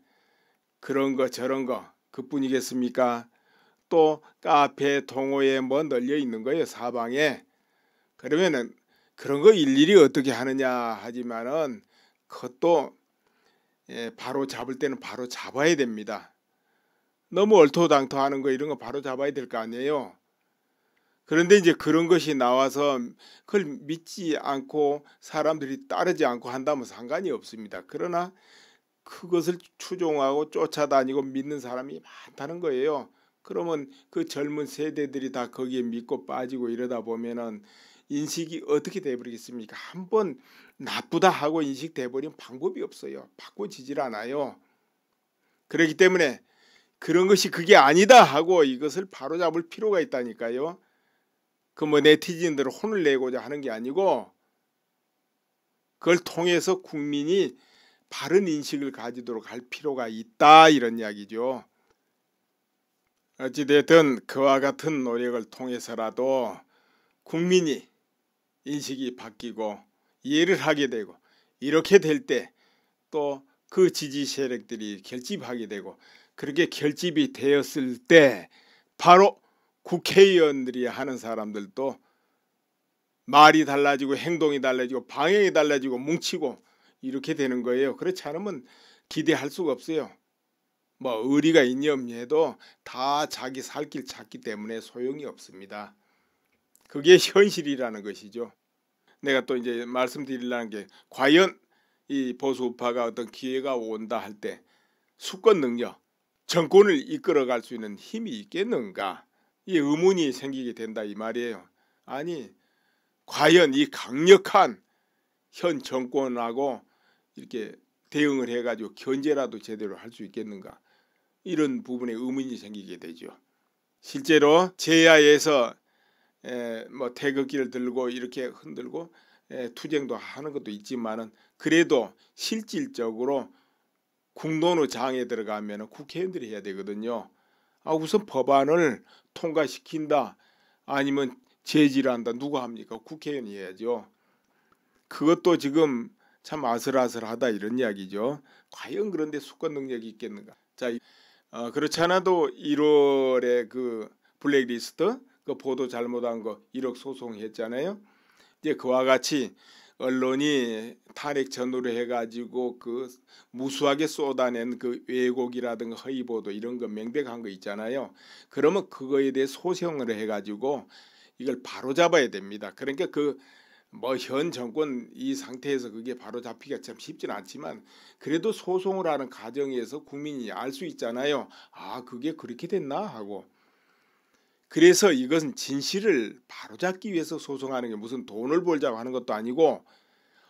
그런 거 저런 거 그뿐이겠습니까? 또 카페 동호회 뭐 널려 있는 거예요 사방에. 그러면은 그런 거 일일이 어떻게 하느냐 하지만은 그것도 바로 잡을 때는 바로 잡아야 됩니다. 너무 얼토당토 하는 거 이런 거 바로 잡아야 될 거 아니에요. 그런데 이제 그런 것이 나와서 그걸 믿지 않고 사람들이 따르지 않고 한다면 상관이 없습니다. 그러나 그것을 추종하고 쫓아다니고 믿는 사람이 많다는 거예요. 그러면 그 젊은 세대들이 다 거기에 믿고 빠지고 이러다 보면은 인식이 어떻게 돼버리겠습니까? 한번 나쁘다 하고 인식돼버리면 방법이 없어요. 바꿔지질 않아요. 그렇기 때문에 그런 것이 그게 아니다 하고 이것을 바로잡을 필요가 있다니까요. 그 뭐 네티즌들을 혼을 내고자 하는 게 아니고 그걸 통해서 국민이 바른 인식을 가지도록 할 필요가 있다 이런 이야기죠. 어찌됐든 그와 같은 노력을 통해서라도 국민이 인식이 바뀌고 이해를 하게 되고 이렇게 될 때 또 그 지지 세력들이 결집하게 되고 그렇게 결집이 되었을 때 바로 국회의원들이 하는 사람들도 말이 달라지고 행동이 달라지고 방향이 달라지고 뭉치고 이렇게 되는 거예요. 그렇지 않으면 기대할 수가 없어요. 뭐 의리가 있니 없니 해도 다 자기 살 길 찾기 때문에 소용이 없습니다. 그게 현실이라는 것이죠. 내가 또 이제 말씀드리려는 게 과연 이 보수 우파가 어떤 기회가 온다 할 때 수권 능력, 정권을 이끌어갈 수 있는 힘이 있겠는가? 이 의문이 생기게 된다 이 말이에요. 아니 과연 이 강력한 현 정권하고 이렇게 대응을 해가지고 견제라도 제대로 할 수 있겠는가? 이런 부분에 의문이 생기게 되죠. 실제로 제야에서 뭐 태극기를 들고 이렇게 흔들고 투쟁도 하는 것도 있지만은 그래도 실질적으로 국론의 장에 들어가면 국회의원들이 해야 되거든요. 우선 법안을 통과시킨다 아니면 제지를 한다 누가 합니까? 국회의원이 해야죠. 그것도 지금 참 아슬아슬하다 이런 이야기죠. 과연 그런데 수권 능력이 있겠는가? 자, 그렇지 않아도 1월에 그 블랙리스트 그 보도 잘못한 거 1억 소송했잖아요. 이제 그와 같이 언론이 탄핵 전후로 해가지고 그 무수하게 쏟아낸 그 왜곡이라든가 허위 보도 이런 거 명백한 거 있잖아요. 그러면 그거에 대해 소송을 해가지고 이걸 바로 잡아야 됩니다. 그러니까 그 뭐 현 정권 이 상태에서 그게 바로 잡히기가 참 쉽지는 않지만 그래도 소송을 하는 과정에서 국민이 알 수 있잖아요. 그게 그렇게 됐나 하고. 그래서 이것은 진실을 바로잡기 위해서 소송하는 게 무슨 돈을 벌자고 하는 것도 아니고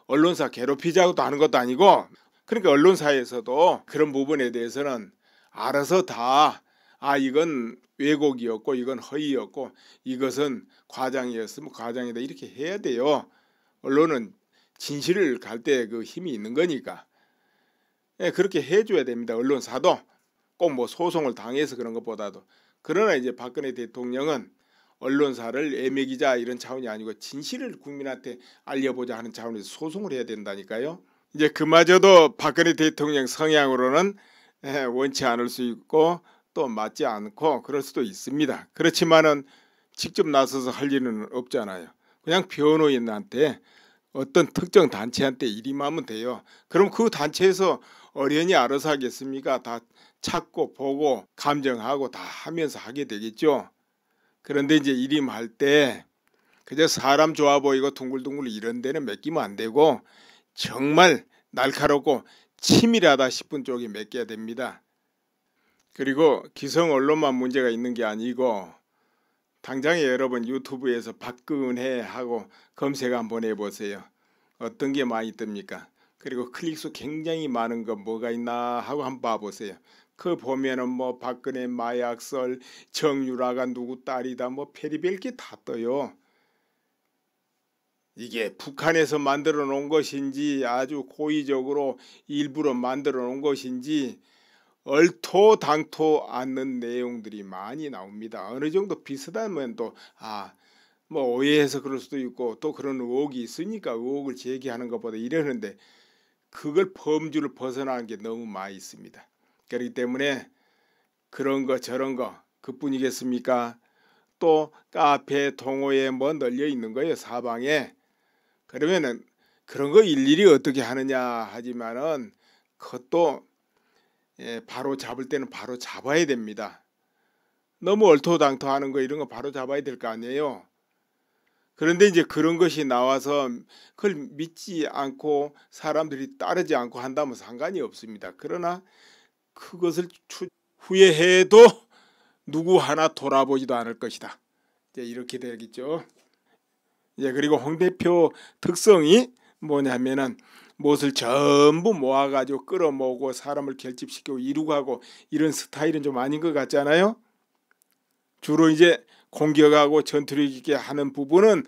언론사 괴롭히자고도 하는 것도 아니고 그러니까 언론사에서도 그런 부분에 대해서는 알아서 다 이건 왜곡이었고 이건 허위였고 이것은 과장이었으면 과장이다 이렇게 해야 돼요. 언론은 진실을 갈 때 그 힘이 있는 거니까 그렇게 해줘야 됩니다. 언론사도 꼭 뭐 소송을 당해서 그런 것보다도. 그러나 이제 박근혜 대통령은 언론사를 애매기자 이런 차원이 아니고 진실을 국민한테 알려보자 하는 차원에서 소송을 해야 된다니까요. 이제 그마저도 박근혜 대통령 성향으로는 원치 않을 수 있고 또 맞지 않고 그럴 수도 있습니다. 그렇지만은 직접 나서서 할 일은 없잖아요. 그냥 변호인한테 어떤 특정 단체한테 일임하면 돼요. 그럼 그 단체에서 어련히 알아서 하겠습니까? 다 찾고 보고 감정하고 다 하면서 하게 되겠죠. 그런데 이제 일임할 때 그저 사람 좋아 보이고 둥글둥글 이런 데는 맡기면 안 되고 정말 날카롭고 치밀하다 싶은 쪽에 맡겨야 됩니다. 그리고 기성 언론만 문제가 있는 게 아니고 당장에 여러분 유튜브에서 박근혜 하고 검색 한번 해보세요. 어떤 게 많이 뜹니까? 그리고 클릭수 굉장히 많은 거 뭐가 있나 하고 한번 봐보세요. 그 보면은 뭐 박근혜 마약설, 정유라가 누구 딸이다 뭐 별의별 게 다 떠요. 이게 북한에서 만들어 놓은 것인지 아주 고의적으로 일부러 만들어 놓은 것인지 얼토당토 않는 내용들이 많이 나옵니다. 어느 정도 비슷하면 또 뭐 오해해서 그럴 수도 있고 또 그런 의혹이 있으니까 의혹을 제기하는 것보다 이러는데 그걸 범주를 벗어나는 게 너무 많이 있습니다. 그렇기 때문에 그런 거 저런 거 그뿐이겠습니까? 또 카페 동호회 뭐 널려 있는 거예요, 사방에. 그러면은 그런 거 일일이 어떻게 하느냐 하지만은 그것도 바로 잡을 때는 바로 잡아야 됩니다. 너무 얼토당토 하는 거 이런 거 바로 잡아야 될 거 아니에요. 그런데 이제 그런 것이 나와서 그걸 믿지 않고 사람들이 따르지 않고 한다면 상관이 없습니다. 그러나 그것을 후회해도 누구 하나 돌아보지도 않을 것이다. 이제 이렇게 되겠죠. 이제 그리고 홍 대표 특성이 뭐냐면은 무엇을 전부 모아가지고 끌어모으고 사람을 결집시키고 이루고 하고 이런 스타일은 좀 아닌 것 같잖아요. 주로 이제 공격하고 전투력 있게 하는 부분은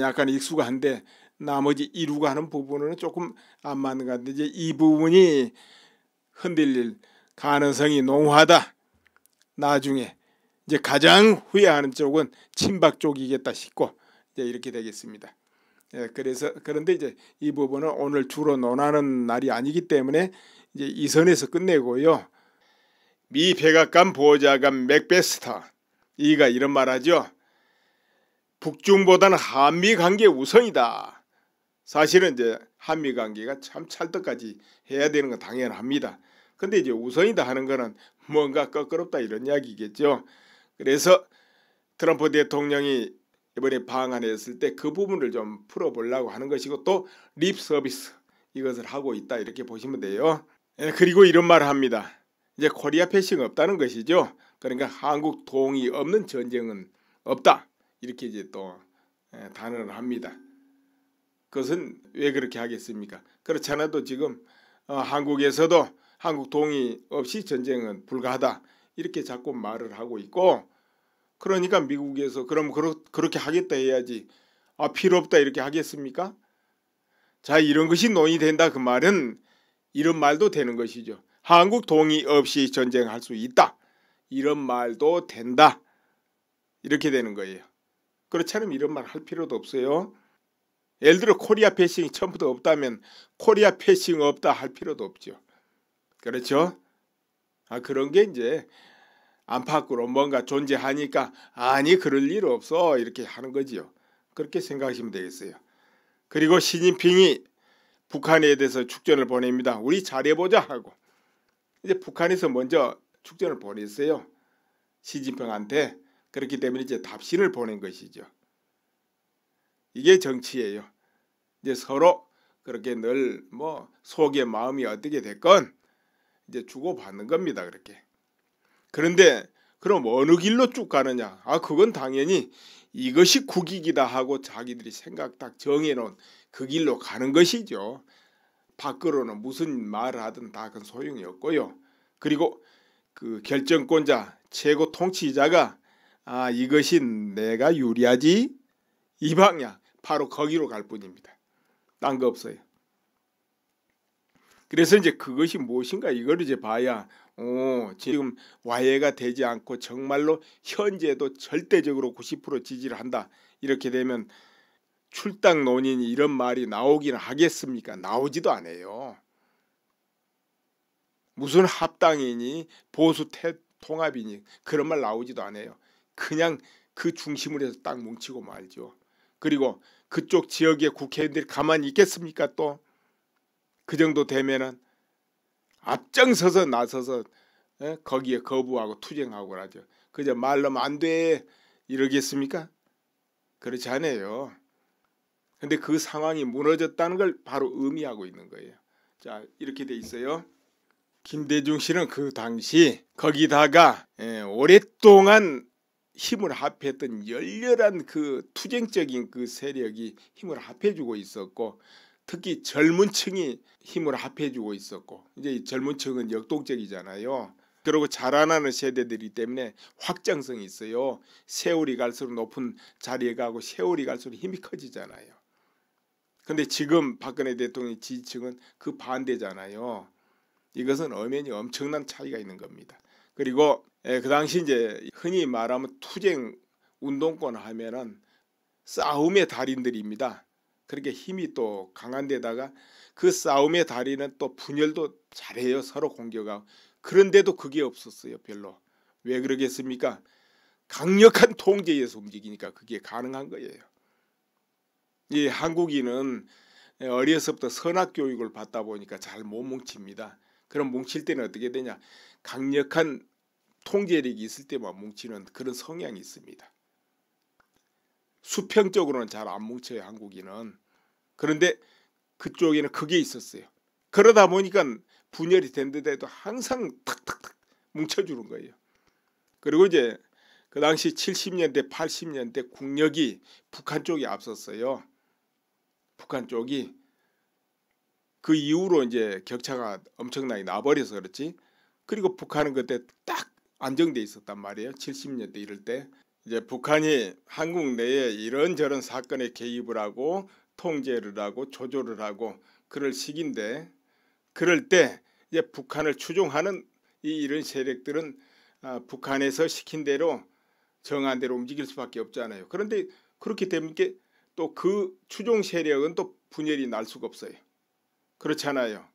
약간 익숙한데 나머지 이루고 하는 부분은 조금 안 맞는 것 같은데 이제 이 부분이 흔들릴 가능성이 농후하다. 나중에 이제 가장 후회하는 쪽은 친박 쪽이겠다 싶고 이제 이렇게 되겠습니다. 그래서 그런데 이제 이 부분은 오늘 주로 논하는 날이 아니기 때문에 이제 이 선에서 끝내고요. 미 백악관 보좌관 맥베스터 이가 이런 말하죠. 북중보다는 한미 관계 우선이다. 사실은 이제 한미 관계가 참 찰떡까지 해야 되는 건 당연합니다. 근데 이제 우선이다 하는 거는 뭔가 껄끄럽다 이런 이야기겠죠. 그래서 트럼프 대통령이 이번에 방한했을 때 그 부분을 좀 풀어보려고 하는 것이고 또 립 서비스 이것을 하고 있다 이렇게 보시면 돼요. 그리고 이런 말을 합니다. 이제 코리아 패싱 없다는 것이죠. 그러니까 한국 동의 없는 전쟁은 없다 이렇게 이제 또 단언을 합니다. 그것은 왜 그렇게 하겠습니까? 그렇지 않아도 지금 한국에서도 한국 동의 없이 전쟁은 불가하다 이렇게 자꾸 말을 하고 있고 그러니까 미국에서 그럼 그렇게 하겠다 해야지 필요 없다 이렇게 하겠습니까? 자 이런 것이 논의된다 그 말은 이런 말도 되는 것이죠. 한국 동의 없이 전쟁할 수 있다. 이런 말도 된다. 이렇게 되는 거예요. 그렇지 않으면 이런 말 할 필요도 없어요. 예를 들어 코리아 패싱이 처음부터 없다면 코리아 패싱 없다 할 필요도 없죠. 그렇죠? 그런 게 이제 안팎으로 뭔가 존재하니까 아니 그럴 일 없어 이렇게 하는 거지요. 그렇게 생각하시면 되겠어요. 그리고 시진핑이 북한에 대해서 축전을 보냅니다. 우리 잘해보자 하고 이제 북한에서 먼저 축전을 보냈어요. 시진핑한테. 그렇기 때문에 이제 답신을 보낸 것이죠. 이게 정치예요. 이제 서로 그렇게 늘 뭐 속의 마음이 어떻게 됐건 이제 주고받는 겁니다. 그렇게. 그런데 그럼 어느 길로 쭉 가느냐? 그건 당연히 이것이 국익이다 하고 자기들이 생각 딱 정해놓은 그 길로 가는 것이죠. 밖으로는 무슨 말을 하든 다 그건 소용이 없고요. 그리고 그 결정권자 최고 통치자가 이것이 내가 유리하지 이 방향 바로 거기로 갈 뿐입니다. 딴 거 없어요. 그래서 이제 그것이 무엇인가 이걸 이제 봐야 지금 와해가 되지 않고 정말로 현재도 절대적으로 90% 지지를 한다. 이렇게 되면 출당 논인이 이런 말이 나오긴 하겠습니까? 나오지도 않아요. 무슨 합당이니 보수 통합이니 그런 말 나오지도 않아요. 그냥 그 중심으로 해서 딱 뭉치고 말죠. 그리고 그쪽 지역의 국회의원들이 가만히 있겠습니까? 또 그 정도 되면은 앞장서서 나서서 거기에 거부하고 투쟁하고 그러죠. 그저 말로만 안 돼 이러겠습니까? 그렇지 않아요. 근데 그 상황이 무너졌다는 걸 바로 의미하고 있는 거예요. 자, 이렇게 돼 있어요. 김대중 씨는 그 당시 거기다가 오랫동안 힘을 합했던 열렬한 그 투쟁적인 그 세력이 힘을 합해주고 있었고, 특히 젊은 층이 힘을 합해주고 있었고, 이제 젊은 층은 역동적이잖아요. 그리고 자라나는 세대들이기 때문에 확장성이 있어요. 세월이 갈수록 높은 자리에 가고 세월이 갈수록 힘이 커지잖아요. 근데 지금 박근혜 대통령의 지지층은 그 반대잖아요. 이것은 엄연히 엄청난 차이가 있는 겁니다. 그리고 그 당시 이제 흔히 말하면 투쟁 운동권 하면은 싸움의 달인들입니다. 그렇게 힘이 또 강한 데다가 그 싸움의 달인은 또 분열도 잘해요. 서로 공격하고. 그런데도 그게 없었어요. 별로. 왜 그러겠습니까? 강력한 통제에서 움직이니까 그게 가능한 거예요. 이 한국인은 어려서부터 선악교육을 받다 보니까 잘 못 뭉칩니다. 그럼 뭉칠 때는 어떻게 되냐? 강력한 통제력이 있을 때만 뭉치는 그런 성향이 있습니다. 수평적으로는 잘 안 뭉쳐요, 한국인은. 그런데 그쪽에는 그게 있었어요. 그러다 보니까 분열이 된 데도 항상 탁탁탁 뭉쳐주는 거예요. 그리고 이제 그 당시 70년대 80년대 국력이 북한 쪽이 앞섰어요. 북한 쪽이. 그 이후로 이제 격차가 엄청나게 나버려서 그렇지. 그리고 북한은 그때 딱 안정돼 있었단 말이에요. 70년대 이럴 때. 이제 북한이 한국 내에 이런저런 사건에 개입을 하고 통제를 하고 조조를 하고 그럴 시기인데, 그럴 때 이제 북한을 추종하는 이런 세력들은 북한에서 시킨 대로 정한 대로 움직일 수밖에 없잖아요. 그런데 그렇게 되면 또 그 추종 세력은 또 분열이 날 수가 없어요. 그렇잖아요.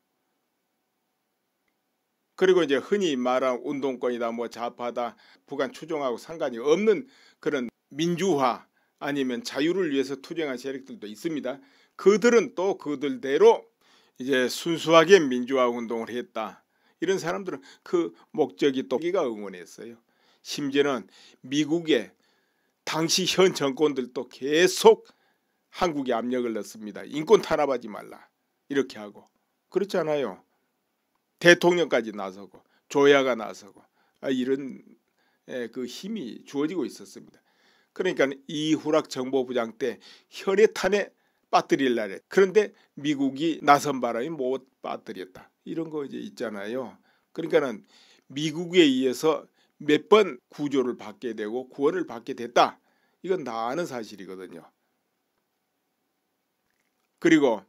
그리고 이제 흔히 말하는 운동권이다 뭐 좌파다 북한 추종하고 상관이 없는 그런 민주화 아니면 자유를 위해서 투쟁한 세력들도 있습니다. 그들은 또 그들대로 이제 순수하게 민주화 운동을 했다. 이런 사람들은 그 목적이 또 기가 응원했어요. 심지어는 미국의 당시 현 정권들도 계속 한국에 압력을 넣습니다. 인권 탄압하지 말라. 이렇게 하고. 그렇잖아요. 대통령까지 나서고 조야가 나서고 이런 그 힘이 주어지고 있었습니다. 그러니까 이후락 정보부장 때 혈액탄에 빠뜨리려 해. 그런데 미국이 나선 바람에 못 빠뜨렸다. 이런 거 이제 있잖아요. 그러니까는 미국에 의해서 몇 번 구조를 받게 되고 구원을 받게 됐다. 이건 다 아는 사실이거든요. 그리고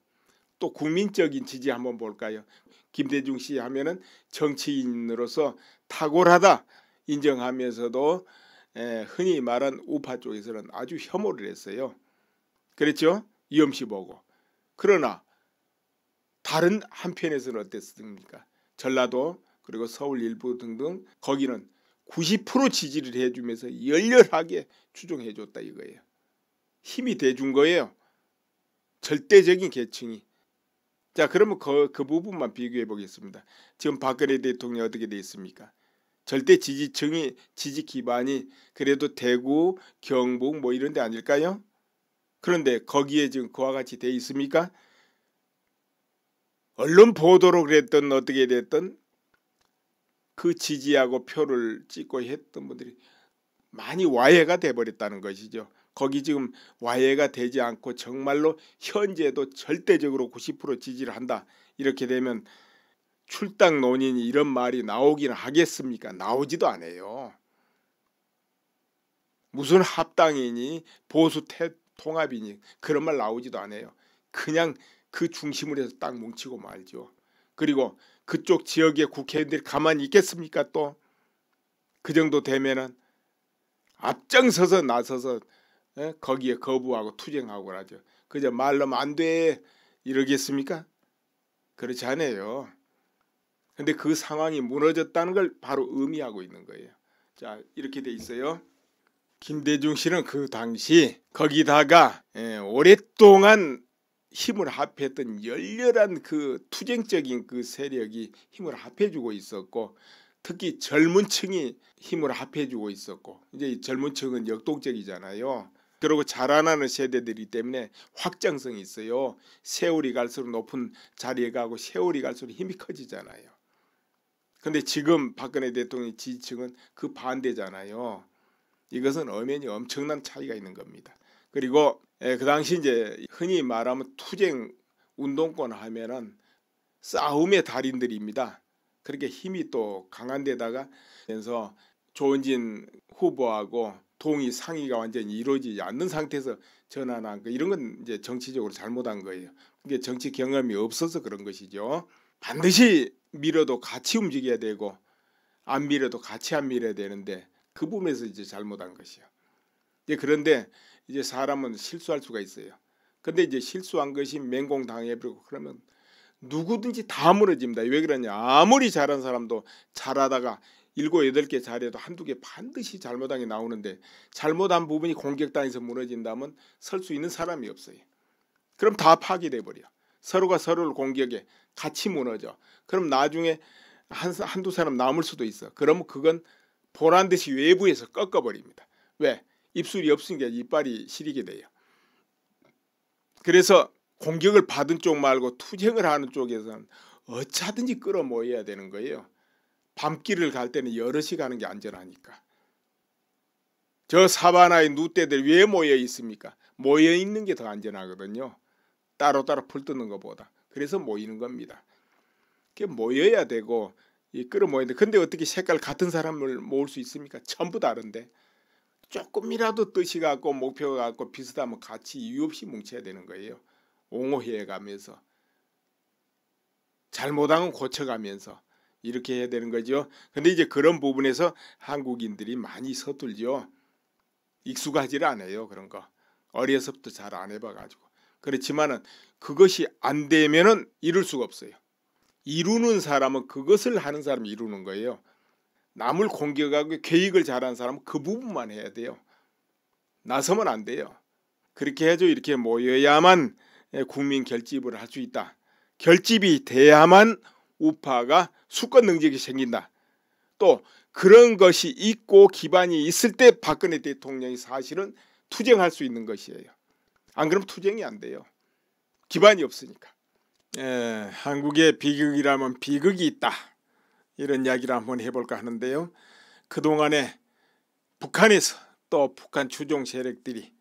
또 국민적인 지지 한번 볼까요? 김대중 씨 하면은 정치인으로서 탁월하다 인정하면서도 흔히 말한 우파 쪽에서는 아주 혐오를 했어요. 그랬죠? 이엄씨 보고. 그러나 다른 한편에서는 어땠습니까? 전라도 그리고 서울 일부 등등 거기는 90% 지지를 해주면서 열렬하게 추종해줬다 이거예요. 힘이 돼준 거예요. 절대적인 계층이. 자, 그러면 그 부분만 비교해 보겠습니다. 지금 박근혜 대통령이 어떻게 돼 있습니까? 절대 지지층이 지지 기반이 그래도 대구, 경북 뭐 이런 데 아닐까요? 그런데 거기에 지금 그와 같이 돼 있습니까? 언론 보도로 그랬던 어떻게 됐던 그 지지하고 표를 찍고 했던 분들이 많이 와해가 돼버렸다는 것이죠. 거기 지금 와해가 되지 않고 정말로 현재도 절대적으로 90% 지지를 한다. 이렇게 되면 출당 논인이 이런 말이 나오긴 하겠습니까? 나오지도 않아요. 무슨 합당이니 보수 통합이니 그런 말 나오지도 않아요. 그냥 그 중심으로 해서 딱 뭉치고 말죠. 그리고 그쪽 지역의 국회의원들이 가만히 있겠습니까? 또 그 정도 되면은 앞장서서 나서서 거기에 거부하고 투쟁하고 그러죠. 그저 말로만 안 돼 이러겠습니까? 그렇지 않아요. 근데 그 상황이 무너졌다는 걸 바로 의미하고 있는 거예요. 자, 이렇게 돼 있어요. 김대중 씨는 그 당시 거기다가 오랫동안 힘을 합했던 열렬한 그 투쟁적인 그 세력이 힘을 합해주고 있었고, 특히 젊은 층이 힘을 합해주고 있었고, 이제 이 젊은 층은 역동적이잖아요. 그리고 자라나는 세대들이기 때문에 확장성이 있어요. 세월이 갈수록 높은 자리에 가고 세월이 갈수록 힘이 커지잖아요. 근데 지금 박근혜 대통령의 지지층은 그 반대잖아요. 이것은 엄연히 엄청난 차이가 있는 겁니다. 그리고 그 당시 이제 흔히 말하면 투쟁 운동권 하면은 싸움의 달인들입니다. 그렇게 힘이 또 강한 데다가 그래서 조은진 후보하고 동의 상의가 완전히 이루어지지 않는 상태에서 전환한 거, 이런 건 이제 정치적으로 잘못한 거예요. 그게 정치 경험이 없어서 그런 것이죠. 반드시 밀어도 같이 움직여야 되고 안 밀어도 같이 안 밀어야 되는데 그 부분에서 이제 잘못한 것이요. 그런데 이제 사람은 실수할 수가 있어요. 근데 이제 실수한 것이 맹공당해버리고 그러면 누구든지 다 무너집니다. 왜 그러냐? 아무리 잘한 사람도 잘하다가 7, 8개 잘해도 한두 개 반드시 잘못한 게 나오는데, 잘못한 부분이 공격당해서 무너진다면 설 수 있는 사람이 없어요. 그럼 다 파괴돼 버려. 서로가 서로를 공격해 같이 무너져. 그럼 나중에 한두 사람 남을 수도 있어. 그러면 그건 보란듯이 외부에서 꺾어버립니다. 왜? 입술이 없으니까 이빨이 시리게 돼요. 그래서 공격을 받은 쪽 말고 투쟁을 하는 쪽에서는 어차든지 끌어모여야 되는 거예요. 밤길을 갈 때는 여럿이 가는 게 안전하니까. 저 사바나의 누떼들 왜 모여 있습니까? 모여 있는 게 더 안전하거든요. 따로따로 풀 뜯는 것보다. 그래서 모이는 겁니다. 모여야 되고 끌어모여야 돼. 근데 어떻게 색깔 같은 사람을 모을 수 있습니까? 전부 다른데. 조금이라도 뜻이 같고 목표가 같고 비슷하면 같이 이유 없이 뭉쳐야 되는 거예요. 옹호해 가면서 잘못한 건 고쳐가면서 이렇게 해야 되는 거죠. 근데 이제 그런 부분에서 한국인들이 많이 서툴죠. 익숙하지를 않아요. 그런 거 어려서부터 잘 안 해봐가지고. 그렇지만은 그것이 안 되면은 이룰 수가 없어요. 이루는 사람은 그것을 하는 사람이 이루는 거예요. 남을 공격하고 계획을 잘하는 사람은 그 부분만 해야 돼요. 나서면 안 돼요. 그렇게 해서 이렇게 모여야만 국민 결집을 할 수 있다. 결집이 돼야만 우파가 수권 능력이 생긴다. 또 그런 것이 있고 기반이 있을 때 박근혜 대통령이 사실은 투쟁할 수 있는 것이에요. 안 그러면 투쟁이 안 돼요. 기반이 없으니까. 한국의 비극이라면 비극이 있다. 이런 이야기를 한번 해볼까 하는데요. 그동안에 북한에서 또 북한 추종 세력들이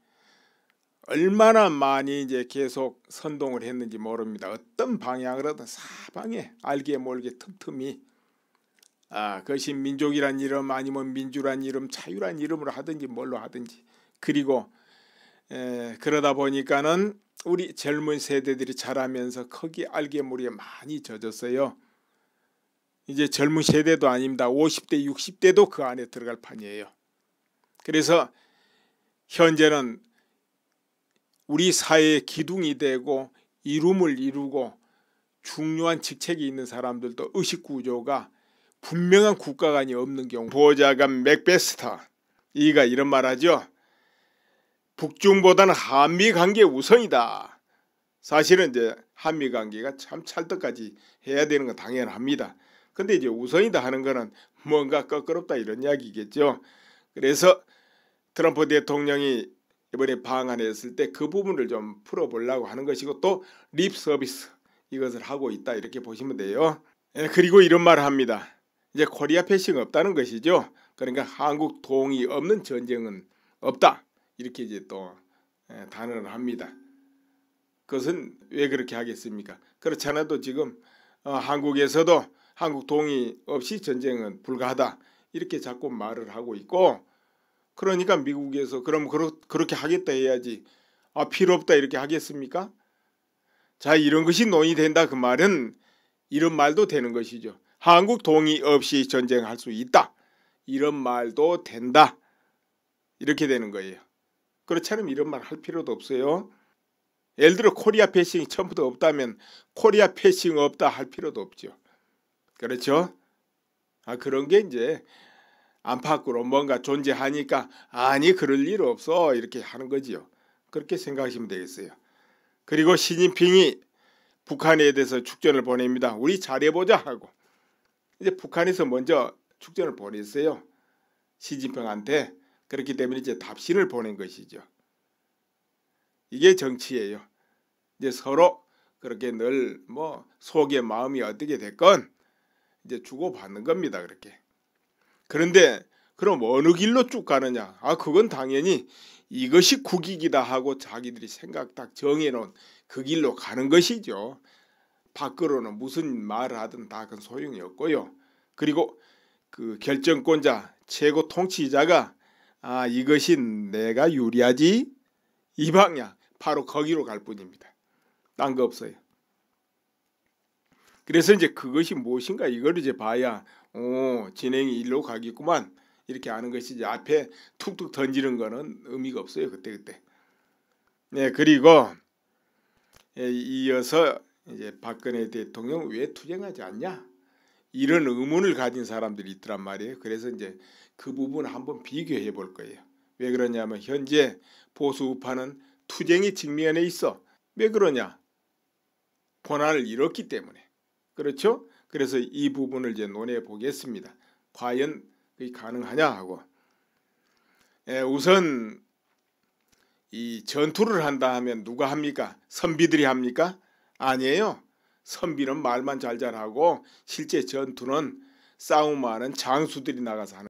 얼마나 많이 이제 계속 선동을 했는지 모릅니다. 어떤 방향으로든 사방에 알게 모르게 틈틈이 그것이 민족이란 이름 아니면 민주란 이름 자유란 이름으로 하든지 뭘로 하든지, 그리고 그러다 보니까는 우리 젊은 세대들이 자라면서 거기 알게 모르게 많이 젖었어요. 이제 젊은 세대도 아닙니다. 50대 60대도 그 안에 들어갈 판이에요. 그래서 현재는 우리 사회의 기둥이 되고 이름을 이루고 중요한 직책이 있는 사람들도 의식구조가 분명한 국가관이 없는 경우, 보좌관 맥베스터 이가 이런 말하죠. 북중보다는 한미관계 우선이다. 사실은 이제 한미관계가 참 찰떡까지 해야 되는 건 당연합니다. 근데 이제 우선이다 하는 거는 뭔가 껄끄럽다 이런 이야기겠죠. 그래서 트럼프 대통령이 이번에 방한했을 때 그 부분을 좀 풀어보려고 하는 것이고, 또 립 서비스 이것을 하고 있다 이렇게 보시면 돼요. 그리고 이런 말을 합니다. 이제 코리아 패싱 없다는 것이죠. 그러니까 한국 동의 없는 전쟁은 없다 이렇게 이제 또 단언을 합니다. 그것은 왜 그렇게 하겠습니까? 그렇지 않아도 지금 한국에서도 한국 동의 없이 전쟁은 불가하다 이렇게 자꾸 말을 하고 있고, 그러니까 미국에서 그럼 그렇게 하겠다 해야지 필요 없다 이렇게 하겠습니까? 자, 이런 것이 논의된다 그 말은 이런 말도 되는 것이죠. 한국 동의 없이 전쟁할 수 있다. 이런 말도 된다. 이렇게 되는 거예요. 그렇지 않으면 이런 말 할 필요도 없어요. 예를 들어 코리아 패싱이 처음부터 없다면 코리아 패싱 없다 할 필요도 없죠. 그렇죠? 그런 게 이제 안팎으로 뭔가 존재하니까 아니 그럴 일 없어 이렇게 하는 거지요. 그렇게 생각하시면 되겠어요. 그리고 시진핑이 북한에 대해서 축전을 보냅니다. 우리 잘해보자 하고 이제 북한에서 먼저 축전을 보냈어요. 시진핑한테. 그렇기 때문에 이제 답신을 보낸 것이죠. 이게 정치예요. 이제 서로 그렇게 늘 뭐 속의 마음이 어떻게 됐건 이제 주고받는 겁니다. 그렇게. 그런데 그럼 어느 길로 쭉 가느냐? 그건 당연히 이것이 국익이다 하고 자기들이 생각 딱 정해놓은 그 길로 가는 것이죠. 밖으로는 무슨 말을 하든 다 그건 소용이 없고요. 그리고 그 결정권자 최고 통치자가 이것이 내가 유리하지 이 방향 바로 거기로 갈 뿐입니다. 딴 거 없어요. 그래서 이제 그것이 무엇인가 이걸 이제 봐야 진행이 일로 가겠구만 이렇게 아는 것이지 앞에 툭툭 던지는 거는 의미가 없어요. 그때. 네, 그리고 이어서 이제 박근혜 대통령 왜 투쟁하지 않냐 이런 의문을 가진 사람들이 있더란 말이에요. 그래서 이제 그 부분을 한번 비교해 볼 거예요. 왜 그러냐면 현재 보수 우파는 투쟁의 직면에 있어. 왜 그러냐? 권한을 잃었기 때문에. 그렇죠? 그래서 이 부분을 이제 논해 보겠습니다. 과연 그게 가능하냐 하고. 우선 이 전투를 한다 하면 누가 합니까? 선비들이 합니까? 아니에요. 선비는 말만 잘하고 실제 전투는 싸움하는 장수들이 나가서 하는